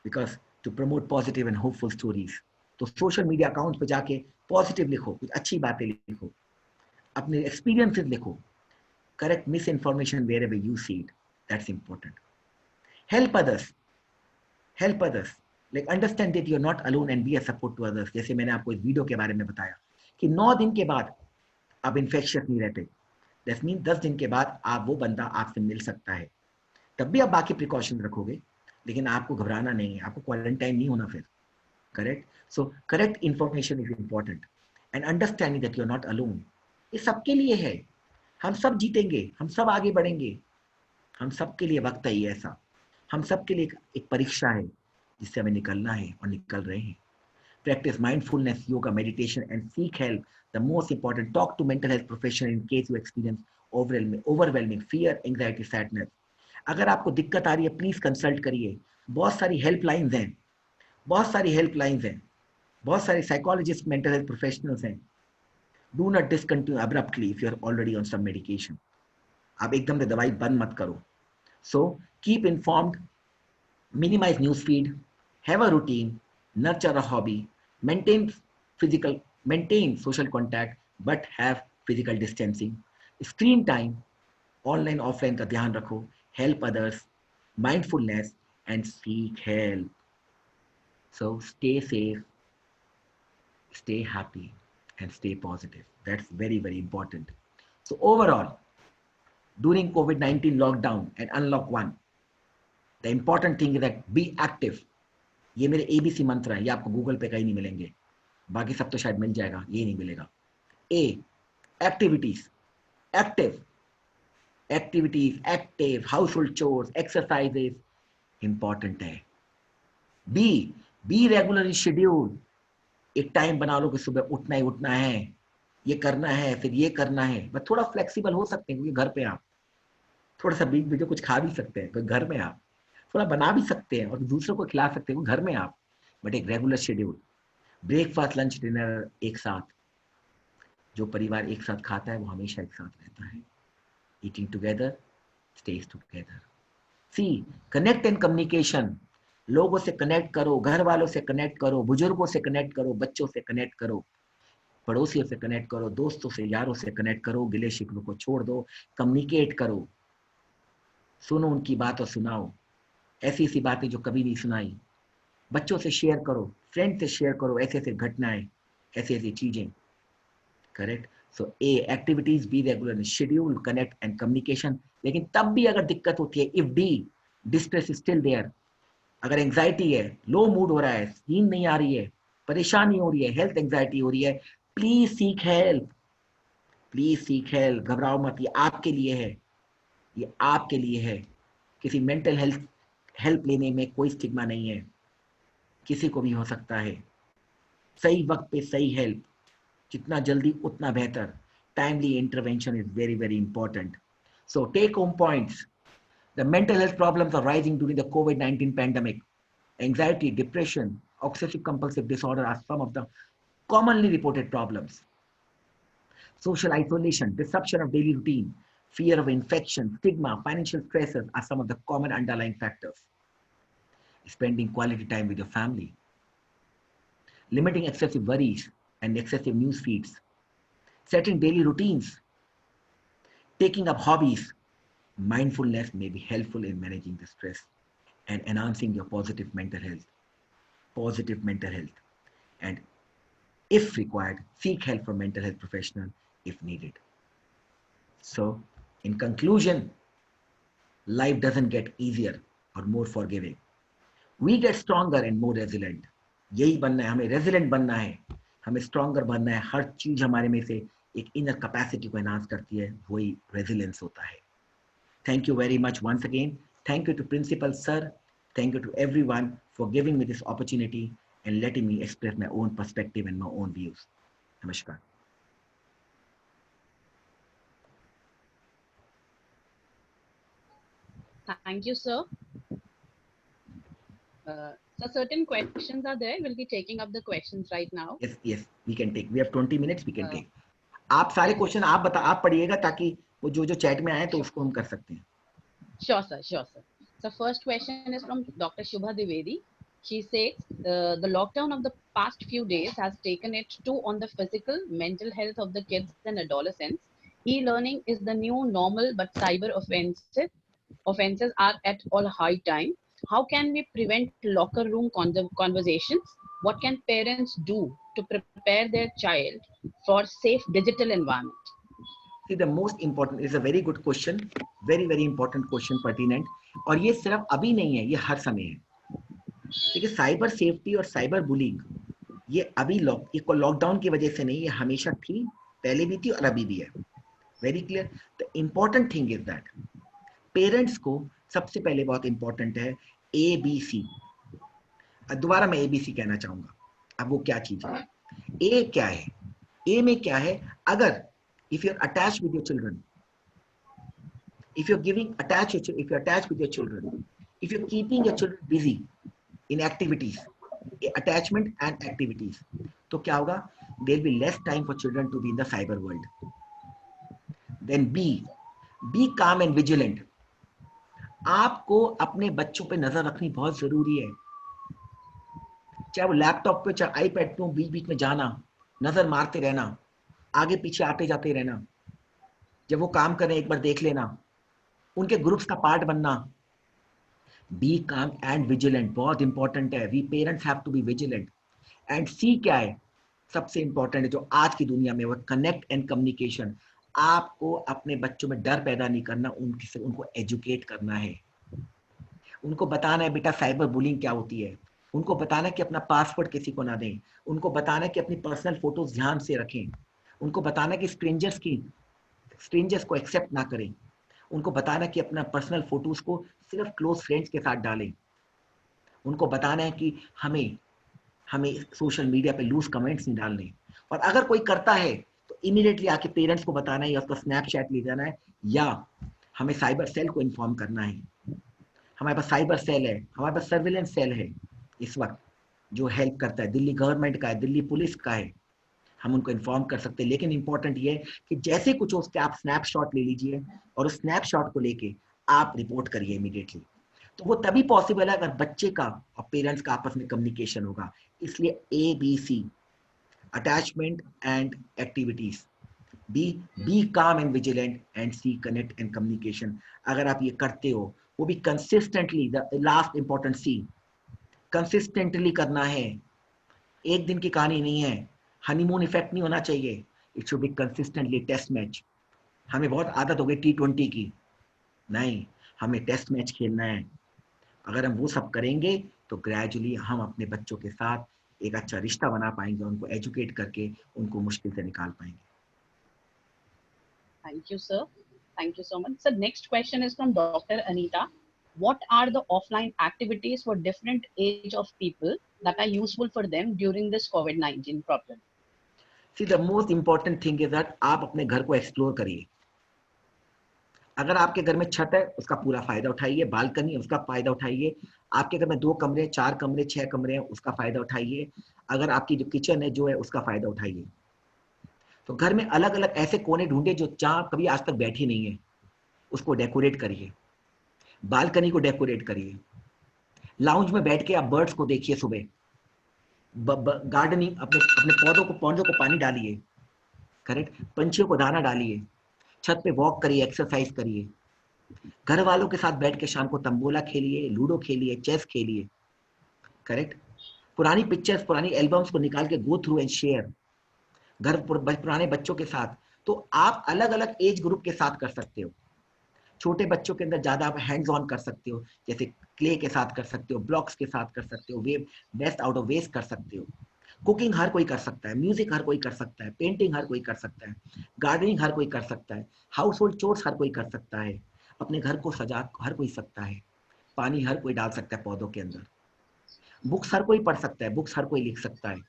Because to promote positive and hopeful stories, तो सोशल मीडिया अकाउंट पे जाके पॉजिटिव लिखो, कुछ अच्छी बातें लिखो, अपने एक्सपीरियंसेस लिखो. Correct misinformation wherever you see it, that's important. Help others, like understand that you are not alone and be a support to others. जैसे मैंने आपको इस वीडियो के बारे में बताया कि 9 दिन के बाद आप इन्फेक्शियस नहीं रहते. दैट मीन 10 दिन के बाद आप वो बंदा आपसे मिल सकता है. तब भी आप बाकी प्रिकॉशन रखोगे, लेकिन आपको घबराना नहीं है, आपको क्वारंटाइन नहीं होना फिर. Correct? So correct information is important and understanding that you're not alone. ये सबके लिए है. हम सब जीतेंगे, हम सब आगे बढ़ेंगे. हम सबके लिए वक्त है ये ऐसा. हम सबके लिए एक परीक्षा है जिससे हमें निकलना है और निकल रहे हैं. Practice mindfulness, yoga, meditation and seek help. The most important, talk to mental health professional in case you experience overwhelming fear, anxiety, sadness. अगर आपको दिक्कत आ रही है प्लीज कंसल्ट करिए. बहुत सारी हेल्पलाइंस हैं, बहुत सारे साइकोलॉजिस्ट, मेंटल हेल्थ प्रोफेशनल्स हैं. Do not discontinue abruptly if you are already on some medication. आप एकदम से दवाई बंद मत करो. So keep informed, minimise news feed, have a routine, nurture a hobby, maintain social contact but have physical distancing. Screen time online offline का ध्यान रखो. Help others, mindfulness and seek help. So stay safe, stay happy, and stay positive. That's very, very important. So overall, during COVID-19 lockdown and unlock 1, the important thing is that be active. ये मेरे ABC मंत्र हैं, ये आपको Google पे कहीं नहीं मिलेंगे. बाकी सब तो शायद मिल जाएगा, ये नहीं मिलेगा. A, activities, active, household chores, exercises, important है. B, B regularly schedule. एक टाइम बना लो कि सुबह उठना ही उठना है, ये करना है, फिर ये करना है. बस थोड़ा फ्लेक्सिबल हो सकते हैं क्योंकि घर पे आप थोड़ा सा बीच बीच कुछ खा भी सकते हैं, घर में आप थोड़ा बना भी सकते हैं और दूसरों को खिला सकते हैं घर में आप. बट एक regular schedule, breakfast, lunch, dinner एक साथ. जो परिवार एक साथ खाता है वो हमेशा एक साथ रहता है. Eating together stage together. See, connect and communication. लोगों से कनेक्ट करो, घर वालों से कनेक्ट करो, बुजुर्गों से कनेक्ट करो, बच्चों से कनेक्ट करो, पड़ोसियों से कनेक्ट करो, दोस्तों से, यारों से कनेक्ट करो. गिले शिकवे को छोड़ दो, कम्युनिकेट करो, सुनो उनकी बात और सुनाओ. ऐसी ऐसी बातें जो कभी नहीं सुनाई. बच्चों से शेयर करो, फ्रेंड से शेयर करो, ऐसे ऐसे घटनाएं, ऐसी ऐसी चीजें. Correct. So a, activities, be regular, schedule, connect and communication. लेकिन तब भी अगर दिक्कत होती है, if d, distress is still there, अगर एंजाइटी है, लो मूड हो रहा है, नींद नहीं आ रही है, परेशानी हो रही है, हेल्थ एंजाइटी हो रही है, please seek help, please seek help. घबराओ मत, ये आपके लिए है, ये आपके लिए है। किसी मेंटल हेल्थ हेल्प लेने में कोई स्टिग्मा नहीं है, किसी को भी हो सकता है। सही वक्त पे सही हेल्प, जितना जल्दी उतना बेहतर। Timely intervention is very very important. So take home points. The mental health problems are rising during the COVID-19 pandemic. Anxiety, depression, obsessive compulsive disorder are some of the commonly reported problems. Social isolation, disruption of daily routine, fear of infection, stigma, financial stresses are some of the common underlying factors. Spending quality time with your family, limiting excessive worries and excessive news feeds, setting daily routines, taking up hobbies. Mindfulness may be helpful in managing the stress and enhancing your positive mental health. Positive mental health. And if required, seek help from mental health professional if needed. So, in conclusion, life doesn't get easier or more forgiving. We get stronger and more resilient. यही बनना है, हमें resilient बनना है, हमें stronger बनना है. हर चीज हमारे में से एक inner capacity को enhance करती है, वही resilience होता है. Thank you very much once again. Thank you to Principal Sir. Thank you to everyone for giving me this opportunity and letting me express my own perspective and my own views. Namaskar. Thank you, sir. So certain questions are there. We'll be taking up the questions right now. Yes, we can take. We have 20 minutes, we can take. आप सारे yes. Question आप पढ़िएगा ताकि वो जो chat में आए तो उसको हम कर सकते हैं. Sure, sir. Sure, sir. So first question is from Dr. Shubha Dwivedi. She says the lockdown of the past few days has taken it too on the physical, mental health of the kids and adolescents. E-learning is the new normal, but cyber offenses are at all high time. How can we prevent locker room conversations? What can parents do to prepare their child for safe digital environment? See, the most important is a very good question, very important question, pertinent. और ये सिर्फ अभी नहीं है, ये हर समय है. देखिए, साइबर सेफ्टी और साइबर बुलिंग ये अभी लॉकडाउन की वजह से नहीं, ये हमेशा थी, पहले भी थी और अभी भी है. Very clear. The important thing is that parents को सबसे पहले बहुत इंपॉर्टेंट है ABC. दोबारा मैं ABC कहना चाहूंगा. अब वो क्या चीज है? ए क्या है? ए में क्या है? अगर if you're attached with your children, if you're attached with your children, if you're keeping your children busy in activities, attachment and activities, तो क्या होगा? There'll be less time for children to be in the cyber world. Then be calm and vigilant. आपको अपने बच्चों पे नजर रखनी बहुत जरूरी है. चाहे वो लैपटॉप पे चाहे आईपैड पे, बीच में जाना, नजर मारते रहना, आगे पीछे आते जाते रहना. जब वो काम करें एक बार देख लेना, उनके ग्रुप्स का पार्ट बनना. बी काम एंड विजिलेंट बहुत इंपॉर्टेंट है. We parents have to be vigilant. And C क्या है? सबसे इंपॉर्टेंट है जो आज की दुनिया में, वो कनेक्ट एंड कम्युनिकेशन. आपको अपने बच्चों में डर पैदा नहीं करना, उनको एजुकेट करना है. उनको बताना है बेटा साइबर बुलिंग क्या होती है. उनको बताना है कि अपना पासवर्ड किसी को ना दें. उनको बताना है कि अपनी पर्सनल फोटोज ध्यान से रखें. उनको बताना है कि स्ट्रेंजर्स को एक्सेप्ट ना करें. उनको बताना है कि अपना पर्सनल फोटोज को सिर्फ क्लोज फ्रेंड्स के साथ डालें. उनको बताना है कि हमें सोशल मीडिया पे लूज कमेंट्स नहीं डालने. और अगर कोई करता है तो इमीडिएटली आके पेरेंट्स को बताना है, या उसका स्नैपचैट ले जाना है, या हमें साइबर सेल को इन्फॉर्म करना है. हमारे पास साइबर सेल है, हमारे पास सर्विलेंस सेल है इस वक्त जो हेल्प करता है. दिल्ली गवर्नमेंट का है, दिल्ली पुलिस का है. हम उनको इन्फॉर्म कर सकते हैं. लेकिन इंपॉर्टेंट ये है कि जैसे कुछ हो उसके आप स्नैपशॉट ले लीजिए और उस स्नैपशॉट को लेके आप रिपोर्ट करिए इमीडिएटली. तो वो तभी पॉसिबल है अगर बच्चे का और पेरेंट्स का आपस में कम्युनिकेशन होगा. इसलिए ABC, attachment and activities. Be calm and vigilant. And C, connect and communication. अगर आप ये करते हो, वो भी consistently, the last important C, consistently करना है. एक दिन की कहानी नहीं है. हनीमून इफेक्ट नहीं होना चाहिए. It should be consistently. Test match, हमें बहुत आदत हो गई T20 की. नहीं, हमें टेस्ट मैच खेलना है. अगर हम वो सब करेंगे तो ग्रेजुअली हम अपने बच्चों के साथ एक अच्छा रिश्ता बना पाएंगे, उनको एजुकेट करके उनको मुश्किल से निकाल पाएंगे। Thank you, sir. Thank you so much. So next question is from Dr. Anita. What are the offline activities for different age of people that are useful for them during this COVID-19 problem? See, the most important thing is that आप अपने घर को explore करिए। अगर आपके घर में छत है उसका पूरा फायदा उठाइए, बालकनी है उसका फायदा उठाइए, आपके घर में 2 कमरे, 4 कमरे, 6 कमरे हैं उसका फायदा उठाइए, अगर आपकी जो किचन है जो है उसका फायदा उठाइए। तो घर में अलग अलग ऐसे कोने ढूंढे जो जहाँ कभी आज तक बैठी नहीं है, उसको डेकोरेट करिए, बालकनी को डेकोरेट करिए, लाउंज में बैठ के आप बर्ड्स को देखिए, सुबह गार्डनिंग, अपने अपने पौधों को पानी डालिए, करेक्ट, पंछियों को दाना डालिए, छत पे वॉक करिए, एक्सरसाइज करिए, घर वालों के साथ बैठ के शाम को तंबोला खेलिए, लूडो खेलिए, चेस खेलिए, करेक्ट, पुरानी पिक्चर्स, पुरानी एल्बम्स को निकाल के गो थ्रू एंड शेयर पुराने बच्चों के साथ। तो आप अलग अलग एज ग्रुप के साथ कर सकते हो। छोटे बच्चों के अंदर ज्यादा आप हैंड्स ऑन कर सकते हो, जैसे क्ले के साथ कर सकते हो, ब्लॉक्स के साथ कर सकते हो, बेस्ट आउट ऑफ वेस्ट कर सकते हो। कुकिंग हर कोई कर सकता है, म्यूजिक हर कोई कर सकता है, पेंटिंग हर कोई कर सकता है, गार्डनिंग हर कोई कर सकता है, हाउस होल्ड चोर्स हर कोई कर सकता है, अपने घर को सजा हर कोई सकता है, पानी हर कोई डाल सकता है पौधों के अंदर, बुक्स हर कोई पढ़ सकता है, बुक्स हर कोई लिख सकता है।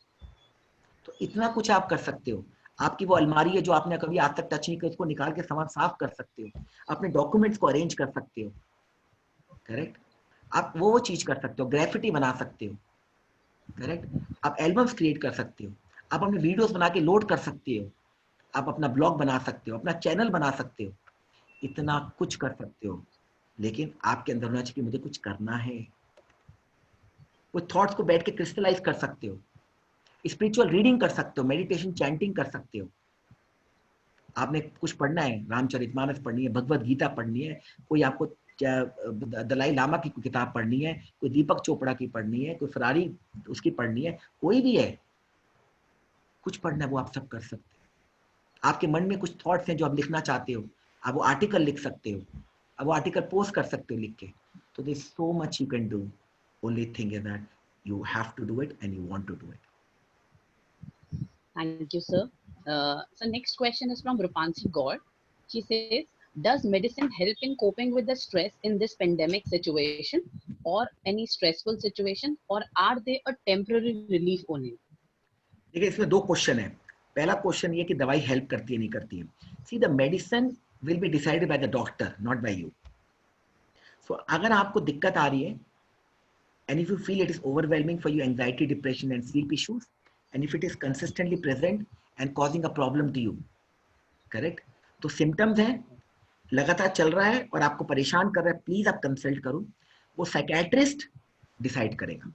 तो इतना कुछ आप कर सकते हो। आपकी वो अलमारी है जो आपने कभी आज तक टच नहीं किया, उसको निकाल के सामान साफ कर सकते हो, अपने डॉक्यूमेंट्स को अरेंज कर सकते हो, करेक्ट, आप वो चीज कर सकते हो, ग्राफिटी बना सकते हो, करेक्ट, आप एल्बम्स क्रिएट कर सकते हो, आप अपने वीडियोस बना के लोड कर सकते हो, आप अपना ब्लॉग बना सकते हो, अपना चैनल बना सकते हो, इतना कुछ कर सकते हो। लेकिन आपके अंदर होना चाहिए कि मुझे कुछ करना है। वो थॉट्स को बैठ के क्रिस्टलाइज कर सकते हो, स्पिरिचुअल रीडिंग कर सकते हो, मेडिटेशन चैंटिंग कर सकते हो। आपने कुछ पढ़ना है, रामचरितमानस पढ़नी है, भगवत गीता पढ़नी है, कोई आपको दलाई लामा की किताब पढ़नी है, कोई दीपक चोपड़ा की पढ़नी है, कोई फरारी उसकी पढ़नी है, कोई भी है, कुछ पढ़ना है वो आप सब कर सकते हो। आपके मन में कुछ थॉट्स हैं जो आप लिखना चाहते हो, आप वो आर्टिकल लिख सकते हो, आप वो आर्टिकल पोस्ट कर सकते हो लिख के। तो there is so much you can do, only thing is that you have to do it and you want to do it. Thank you, sir. So next question is from Rupansi Gaur. She says, does medicine help in coping with the stress in this pandemic situation or any stressful situation, or are they a temporary relief only? देखिए इसमें 2 question है। पहला question ये कि दवाई help करती है नहीं करती है। See the medicine will be decided by the doctor, not by you. So अगर आपको दिक्कत आ रही है and if you feel it is overwhelming for you, anxiety, depression and sleep issues, and if it is consistently present and causing a problem to you, correct, तो symptoms है, लगातार चल रहा है और आपको परेशान कर रहा है, प्लीज आप कंसल्ट करो। वो साइकेट्रिस्ट डिसाइड करेगा,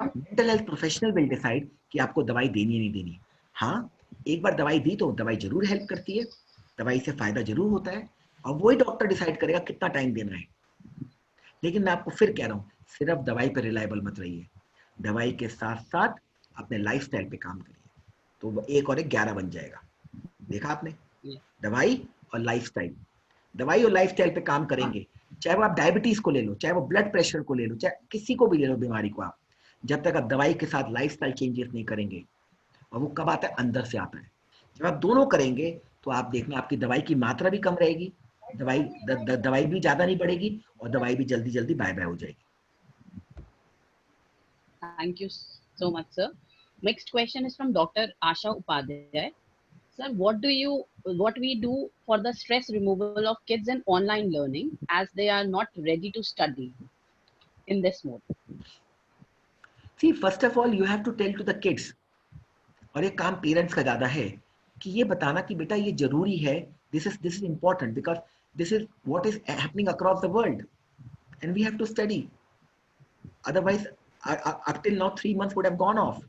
mental health professional will decide कि आपको दवाई देनी है नहीं देनी। हाँ, एक बार दवाई दी तो दवाई जरूर हेल्प करती है, दवाई से फायदा जरूर होता है, और वही डॉक्टर डिसाइड करेगा कितना टाइम देना है। लेकिन मैं आपको फिर कह रहा हूँ, सिर्फ दवाई पर रिलायबल मत रहिए, दवाई के साथ साथ अपने लाइफस्टाइल पे काम करिए, तो 1 और 1 11 बन जाएगा। देखा आपने, दवाई और लाइफस्टाइल, दवाई और लाइफस्टाइल पे काम करेंगे, चाहे वो आप डायबिटीज को ले लो, चाहे वो ब्लड प्रेशर को ले लो, चाहे किसी को भी ले लो बीमारी को, आप जब तक आप दवाई के साथ लाइफस्टाइल चेंजेस नहीं करेंगे, और वो कब आता है, अंदर से आता है। जब आप दोनों करेंगे तो आप देखना आपकी दवाई की मात्रा भी कम रहेगी, दवाई भी ज्यादा नहीं बढ़ेगी, और दवाई भी जल्दी जल्दी बाय बाय हो जाएगी। Thank you so much, sir. Next question is from Dr. Asha Upadhyay. Sir, what we do for the stress removal of kids in online learning as they are not ready to study in this mode? See, first of all, you have to tell to the kids, और ये काम parents का ज्यादा है कि ये बताना कि बेटा ये जरूरी है, this is important because this is what is happening across the world and we have to study, otherwise up till now 3 months would have gone off.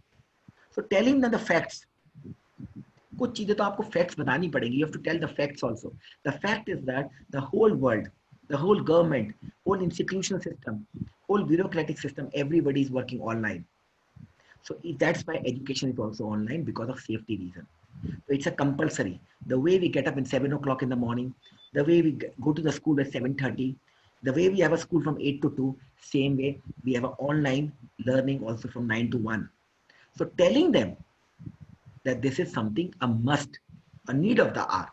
So telling them the facts, कुछ चीजें तो आपको facts बतानी पड़ेंगी, you have to tell the facts also. The fact is that the whole world, the whole government, whole institutional system, whole bureaucratic system, everybody is working online. So that's why education is also online, because of safety reason. So it's a compulsory. The way we get up at 7 o'clock in the morning, the way we go to the school at 7:30, The way we have a school from 8 to 2, same way we have an online learning also from 9 to 1. So telling them that this is something, a must, a need of the hour.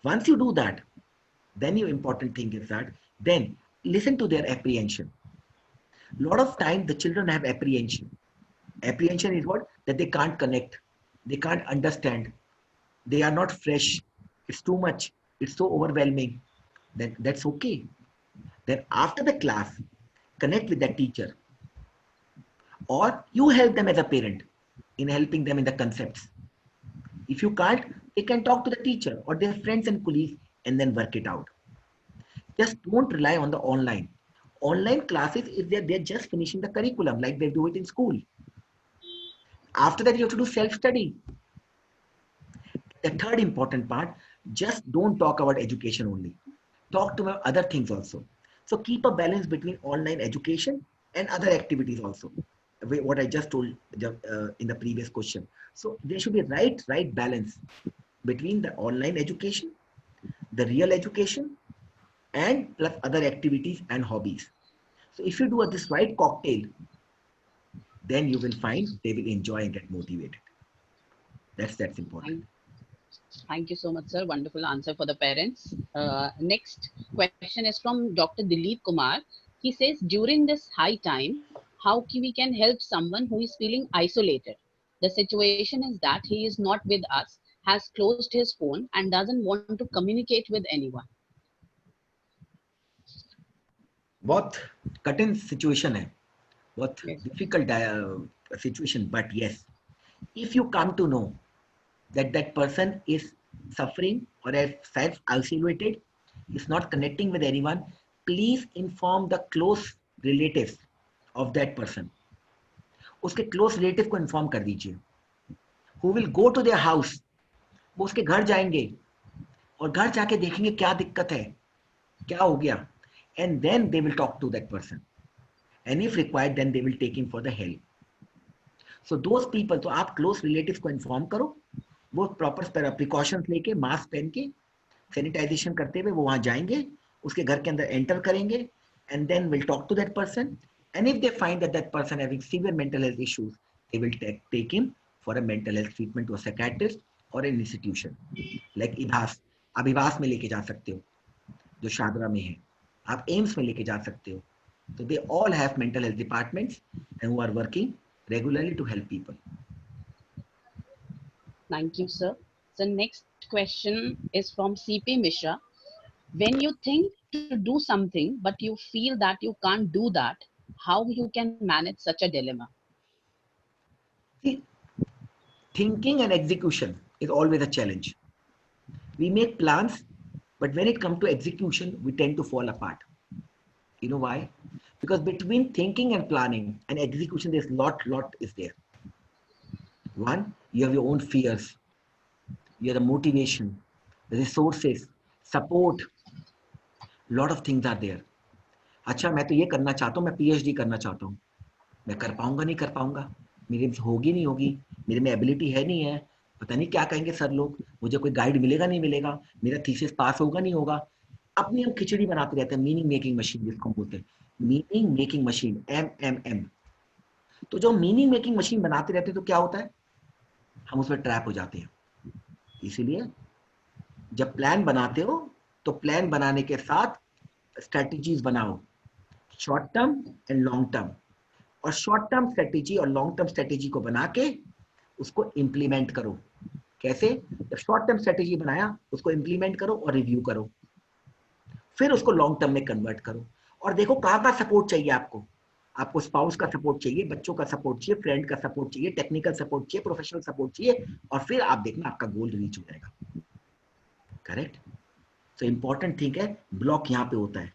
Once you do that, then your important thing is that then listen to their apprehension. A lot of time the children have apprehension. Apprehension is what? That they can't connect, they can't understand, they are not fresh, it's too much, it's so overwhelming. Then that's okay. Then after the class, connect with that teacher, or you help them as a parent in helping them in the concepts. If you can't, they can talk to the teacher or their friends and colleagues and then work it out. Just don't rely on the online. Online classes, if they're just finishing the curriculum like they do it in school. After that, you have to do self-study. The third important part, just don't talk about education only. Talk to other things also. So keep a balance between online education and other activities also. What I just told in the previous question. So there should be right balance between the online education, the real education, and plus other activities and hobbies. So if you do this right cocktail, then you will find they will enjoy and get motivated. That's important. Thank you so much, sir. Wonderful answer for the parents. Next question is from Dr. Dilip Kumar. He says, during this high time, how we can help someone who is feeling isolated? The situation is that he is not with us, has closed his phone, and doesn't want to communicate with anyone. बहुत कठिन situation है, बहुत Yes. difficult situation, but yes, if you come to know that that person is suffering or is self-isolated, is not connecting with anyone, please inform the close relatives of that person. उसके close relative को inform कर दीजिए. Who will go to their house? वो उसके घर जाएंगे और घर जाके देखेंगे क्या दिक्कत है, क्या हो गया, and then they will talk to that person. And if required, then they will take him for the help. So those people, तो आप close relatives को inform करो, वो proper precautions लेके, मास्क पहन के, सैनिटाइजेशन करते हुए वो वहां जाएंगे, उसके घर के अंदर एंटर करेंगे, and then will talk to that person. And if they find that that person having severe mental health issues, they will take him for a mental health treatment to a psychiatrist or an institution like IBHAS. आप IBHAS में लेके जा सकते हो, जो शादरा में है, आप एम्स में लेके जा सकते हो. So they all have mental health departments and who are working regularly to help people. Thank you, sir. The next question is from CP Mishra. When you think to do something, but you feel that you can't do that, how you can manage such a dilemma? See, thinking and execution is always a challenge. We make plans, but when it comes to execution, we tend to fall apart. You know why? Because between thinking and planning and execution, there's lot is there. One, you have your own fears, you have the motivation, the resources, support. Lot of things are there. अच्छा मैं तो ये करना चाहता हूँ, मैं PhD करना चाहता हूँ, मैं कर पाऊंगा नहीं कर पाऊंगा, मेरे से होगी नहीं होगी, मेरे में एबिलिटी है नहीं है, पता नहीं क्या कहेंगे सर लोग, मुझे कोई गाइड मिलेगा नहीं मिलेगा, मेरा थीसिस पास होगा नहीं होगा. अपनी हम खिचड़ी बनाते रहते हैं, मीनिंग मेकिंग मशीन जिसको हम बोलते हैं, मीनिंग मेकिंग मशीन, MMM. तो जो मीनिंग मेकिंग मशीन बनाते रहते हैं तो क्या होता है, हम उसमें ट्रैप हो जाते हैं. इसीलिए जब प्लान बनाते हो तो प्लान बनाने के साथ स्ट्रेटजीज बनाओ, short term and long term, और शॉर्ट टर्म स्ट्रेटेजी और लॉन्ग टर्म स्ट्रेटेजी को बना के उसको इंप्लीमेंट करो. कैसे? जब शॉर्ट टर्म स्ट्रेटेजी बनाया उसको इंप्लीमेंट करो और रिव्यू करो, फिर उसको लॉन्ग टर्म में कन्वर्ट करो और देखो कहाँ का सपोर्ट चाहिए आपको. आपको स्पाउस का सपोर्ट चाहिए, बच्चों का सपोर्ट चाहिए, फ्रेंड का सपोर्ट चाहिए, टेक्निकल सपोर्ट चाहिए, प्रोफेशनल सपोर्ट चाहिए, और फिर आप देखना आपका गोल रीच हो जाएगा. करेक्ट? तो इंपॉर्टेंट थिंग है, ब्लॉक यहाँ पे होता है,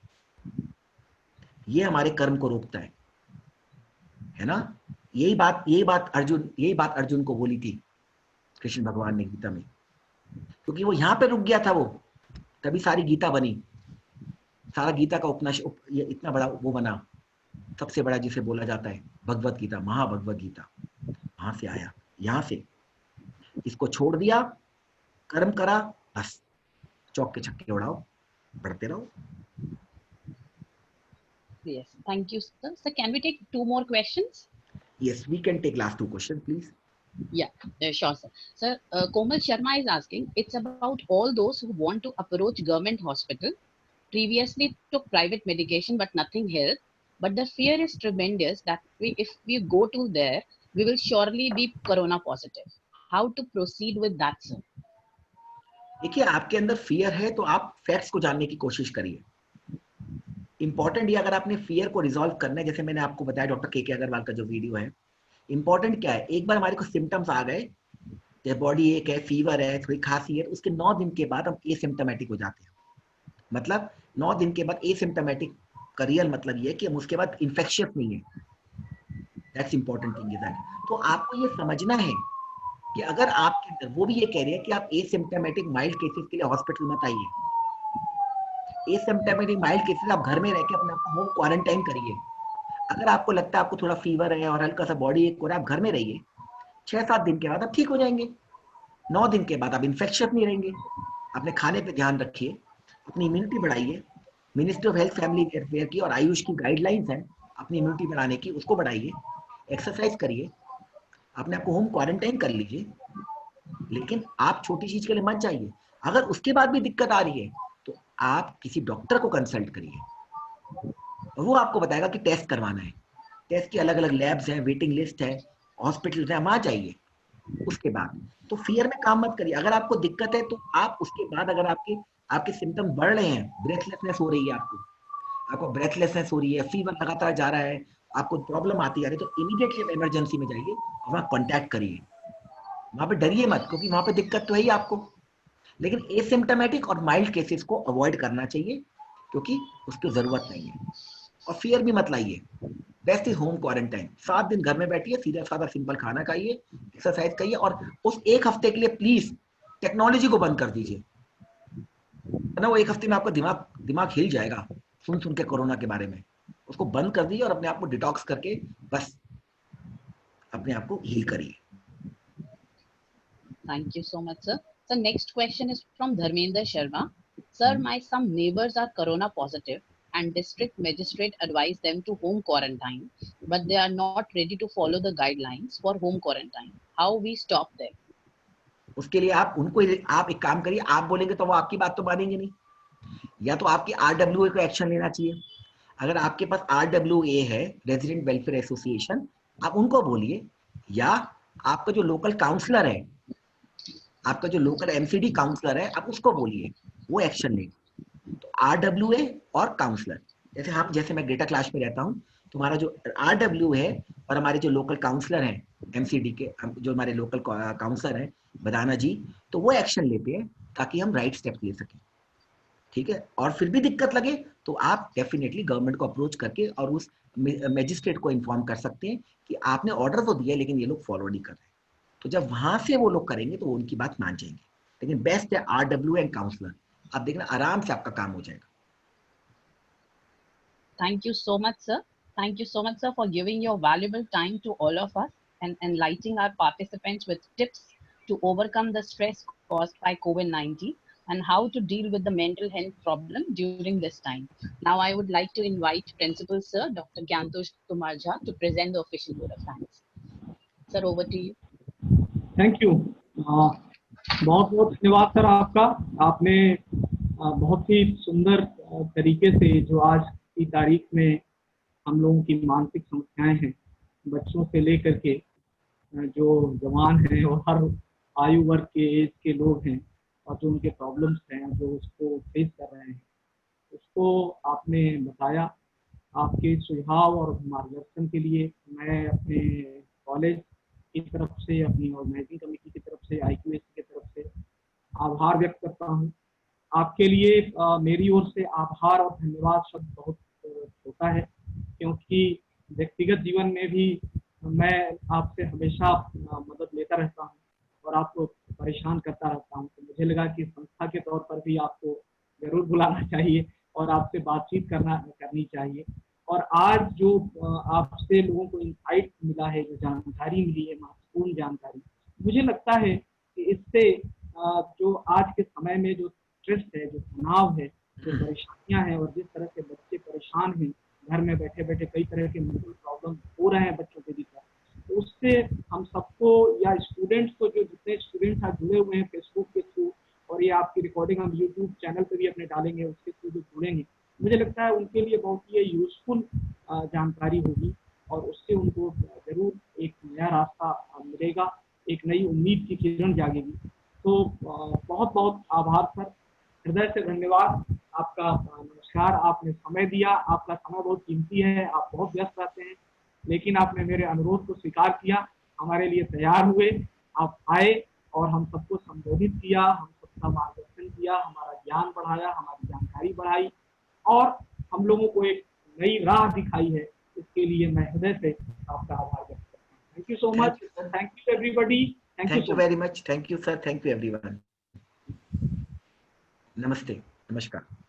ये हमारे कर्म को रोकता है ना. यही बात अर्जुन को बोली थी कृष्ण भगवान ने गीता में, क्योंकि वो यहाँ पे रुक गया था, वो तभी सारी गीता बनी, सारा गीता का उपनिषद ये इतना बड़ा वो बना, सबसे बड़ा जिसे बोला जाता है भगवत गीता, महाभगवत गीता, वहां से आया. यहाँ से इसको छोड़ दिया, कर्म करा, बस चौक के छक्के उड़ाओ, बढ़ते रहो. Yes, thank you, sir. Sir, can we take 2 more questions? Yes, we can take last 2 questions, please. Yeah, sure, sir. Sir, Komal Sharma is asking, it's about all those who want to approach government hospital, previously took private medication but nothing helped, but the fear is tremendous that if we go to there, we will surely be corona positive. How to proceed with that, sir? देखिए, आपके अंदर fear है तो आप facts को जानने की कोशिश करिए। इंपॉर्टेंट ये, अगर आपने फियर को रिजॉल्व करना है, जैसे मैंने आपको बताया डॉक्टर के अग्रवाल का जो वीडियो है, इंपॉर्टेंट क्या है, एक बार हमारे को सिम्टम्स आ गए, जैसे बॉडी एक है, फीवर है, थोड़ी खांसी है, उसके 9 दिन के बाद हम एसिम्टोमेटिक हो जाते हैं। मतलब 9 दिन के बाद एसिम्टोमेटिक का रियल मतलब ये है कि हम उसके बाद इन्फेक्शियस नहीं है। That's important thing is that. तो आपको ये समझना है कि अगर आपके अंदर, वो भी ये कह रहे हैं कि आप एसिम्टोमेटिक माइल्ड केसेस के लिए हॉस्पिटल मत आइए। एसिम्टोमेटिक माइल्ड केसेस आप घर में रह के अपने आप को होम क्वारंटाइन करिए। अगर आपको लगता है आपको थोड़ा फीवर है और हल्का सा बॉडी एक हो रहा है, आप घर में रहिए। 6-7 दिन के बाद आप ठीक हो जाएंगे। 9 दिन के बाद आप इन्फेक्शियस नहीं रहेंगे। अपने खाने पे ध्यान रखिए, अपनी इम्यूनिटी बढ़ाइए। Ministry of health family welfare की और आयुष की गाइडलाइंस हैं अपनी इम्यूनिटी बढ़ाने की, उसको बढ़ाइए। एक्सरसाइज करिए, अपने आप को होम क्वारंटाइन कर लीजिए। लेकिन आप छोटी चीज के लिए मत जाइए। अगर उसके बाद भी दिक्कत आ रही है तो आप किसी डॉक्टर को कंसल्ट करिए, वो आपको बताएगा कि टेस्ट करवाना है। टेस्ट की अलग अलग लैब्स हैं, वेटिंग लिस्ट है, हॉस्पिटल है, वहां जाइए। उसके बाद तो फियर में काम मत करिए। अगर आपको दिक्कत है तो आप उसके बाद, अगर आपके आपके सिम्टम बढ़ रहे हैं, ब्रेथलेसनेस हो रही है, आपको ब्रेथलेसनेस हो रही है, फीवर लगातार जा रहा है, आपको प्रॉब्लम आती जा रही है, तो इमीडिएटली आप इमरजेंसी में जाइए और वहाँ कॉन्टैक्ट करिए। वहां पे डरिए मत, क्योंकि वहां पे दिक्कत तो है ही आपको। लेकिन एसिम्टोमेटिक और माइल्ड केसेस को अवॉइड करना चाहिए, क्योंकि उसकी जरूरत नहीं है। और फियर भी मत लाइए। Best is home quarantine. 7 दिन घर में बैठिए, सीधा साधा सिंपल खाना खाइए, एक्सरसाइज करिए, और उस एक हफ्ते के लिए प्लीज टेक्नोलॉजी को बंद कर दीजिए, ना वो एक हफ्ते में आपका दिमाग दिमाग हिल जाएगा सुन सुन के कोरोना के बारे में। उसको बंद कर दीजिए और अपने आप को डिटॉक्स करके बस अपने आप को हील करिए। Thank you so much, sir. So next question is from Dharmendra Sharma. Sir, my some neighbors are corona positive and district magistrate advised them to home quarantine, but they are not ready to follow the guidelines for home quarantine. How we stop them? उसके लिए आप उनको, आप एक काम करिए, आप बोलेंगे तो वो आपकी बात तो मानेंगे नहीं। या तो आपकी RWA को एक्शन लेना चाहिए। अगर आपके पास RWA है, रेजिडेंट वेलफेयर एसोसिएशन, आप उनको बोलिए, या आपका जो लोकल काउंसलर है, आपका जो लोकल MCD काउंसलर है, आप उसको बोलिए, वो एक्शन ले। तो RWA और काउंसलर, जैसे मैं ग्रेटर क्लास में रहता हूँ, तो हमारा जो RWA है और हमारे जो लोकल काउंसलर हैं MCD के, जो हमारे लोकल काउंसलर हैं बदाना जी, तो वो एक्शन लेते हैं ताकि हम राइट स्टेप ले सकें। ठीक है, और फिर भी दिक्कत लगे तो आप डेफिनेटली गवर्नमेंट को अप्रोच करके और उस मैजिस्ट्रेट को इन्फॉर्म कर सकते हैं कि आपने ऑर्डर तो दिया लेकिन ये लोग फॉलो नहीं कर रहे। तो जब वहां से वो लोग करेंगे तो वो उनकी बात मान जाएंगे। लेकिन बेस्ट है RWA एंड काउंसलर। आप देखना आराम से आपका काम हो जाएगा। Thank you so much, sir. Thank you so much, sir, for giving your valuable time to all of us and enlightening our participants with tips to overcome the stress caused by COVID-19 and how to deal with the mental health problem during this time. Now, I would like to invite Principal Sir Dr. Gyantosh Kumar Jha to present the official vote of thanks. Sir, over to you. Thank you. बहुत बहुत धन्यवाद sir आपका। आपने बहुत ही सुंदर तरीके से जो आज की तारीख में हम लोगों की मानसिक समस्याएं हैं, बच्चों से लेकर के जो जवान हैं और हर आयु वर्ग के एज के लोग हैं, और जो उनके प्रॉब्लम्स हैं, जो उसको फेस कर रहे हैं, उसको आपने बताया। आपके सुझाव और मार्गदर्शन के लिए मैं अपने कॉलेज की तरफ से, अपनी ऑर्गेनाइजिंग कमेटी की तरफ से, IQAC की तरफ से आभार व्यक्त करता हूँ। आपके लिए मेरी ओर से आभार और धन्यवाद शब्द बहुत छोटा है, क्योंकि व्यक्तिगत जीवन में भी मैं आपसे हमेशा मदद लेता रहता हूँ और आपको परेशान करता रहता हूँ। तो मुझे लगा कि संस्था के तौर पर भी आपको जरूर बुलाना चाहिए और आपसे बातचीत करनी चाहिए। और आज जो आपसे लोगों को इंसाइट मिला है, जो जानकारी मिली है, महत्वपूर्ण जानकारी, मुझे लगता है कि इससे जो आज के समय में जो स्ट्रेस है, जो तनाव है, जो परेशानियां हैं और जिस तरह से बच्चे परेशान हैं, घर में बैठे बैठे कई तरह के मेंटल प्रॉब्लम हो रहे हैं बच्चों के भीतर, तो उससे हम सबको या स्टूडेंट्स को, जो जितने स्टूडेंट्स आज जुड़े हुए हैं फेसबुक के थ्रू, और ये आपकी रिकॉर्डिंग हम यूट्यूब चैनल पे भी अपने डालेंगे, उसके थ्रू जो जुड़ेंगे, मुझे लगता है उनके लिए बहुत ही यूजफुल जानकारी होगी और उससे उनको जरूर एक नया रास्ता मिलेगा, एक नई उम्मीद की किरण जागेगी। तो बहुत बहुत आभार सर, हृदय से धन्यवाद आपका। नमस्कार, आपने समय दिया, आपका समय बहुत कीमती है, आप बहुत व्यस्त रहते हैं, लेकिन आपने मेरे अनुरोध को स्वीकार किया, हमारे लिए तैयार हुए, आप आए और हम सबको संबोधित किया, हम सबका मार्गदर्शन किया, हमारा ज्ञान बढ़ाया, हमारी जानकारी बढ़ाई और हम लोगों को एक नई राह दिखाई है। इसके लिए मैं हृदय से आपका आभार व्यक्त करता हूँ। Thank you so much, thank you everybody, thank you very much, thank you sir, thank you everyone. नमस्ते, नमस्कार।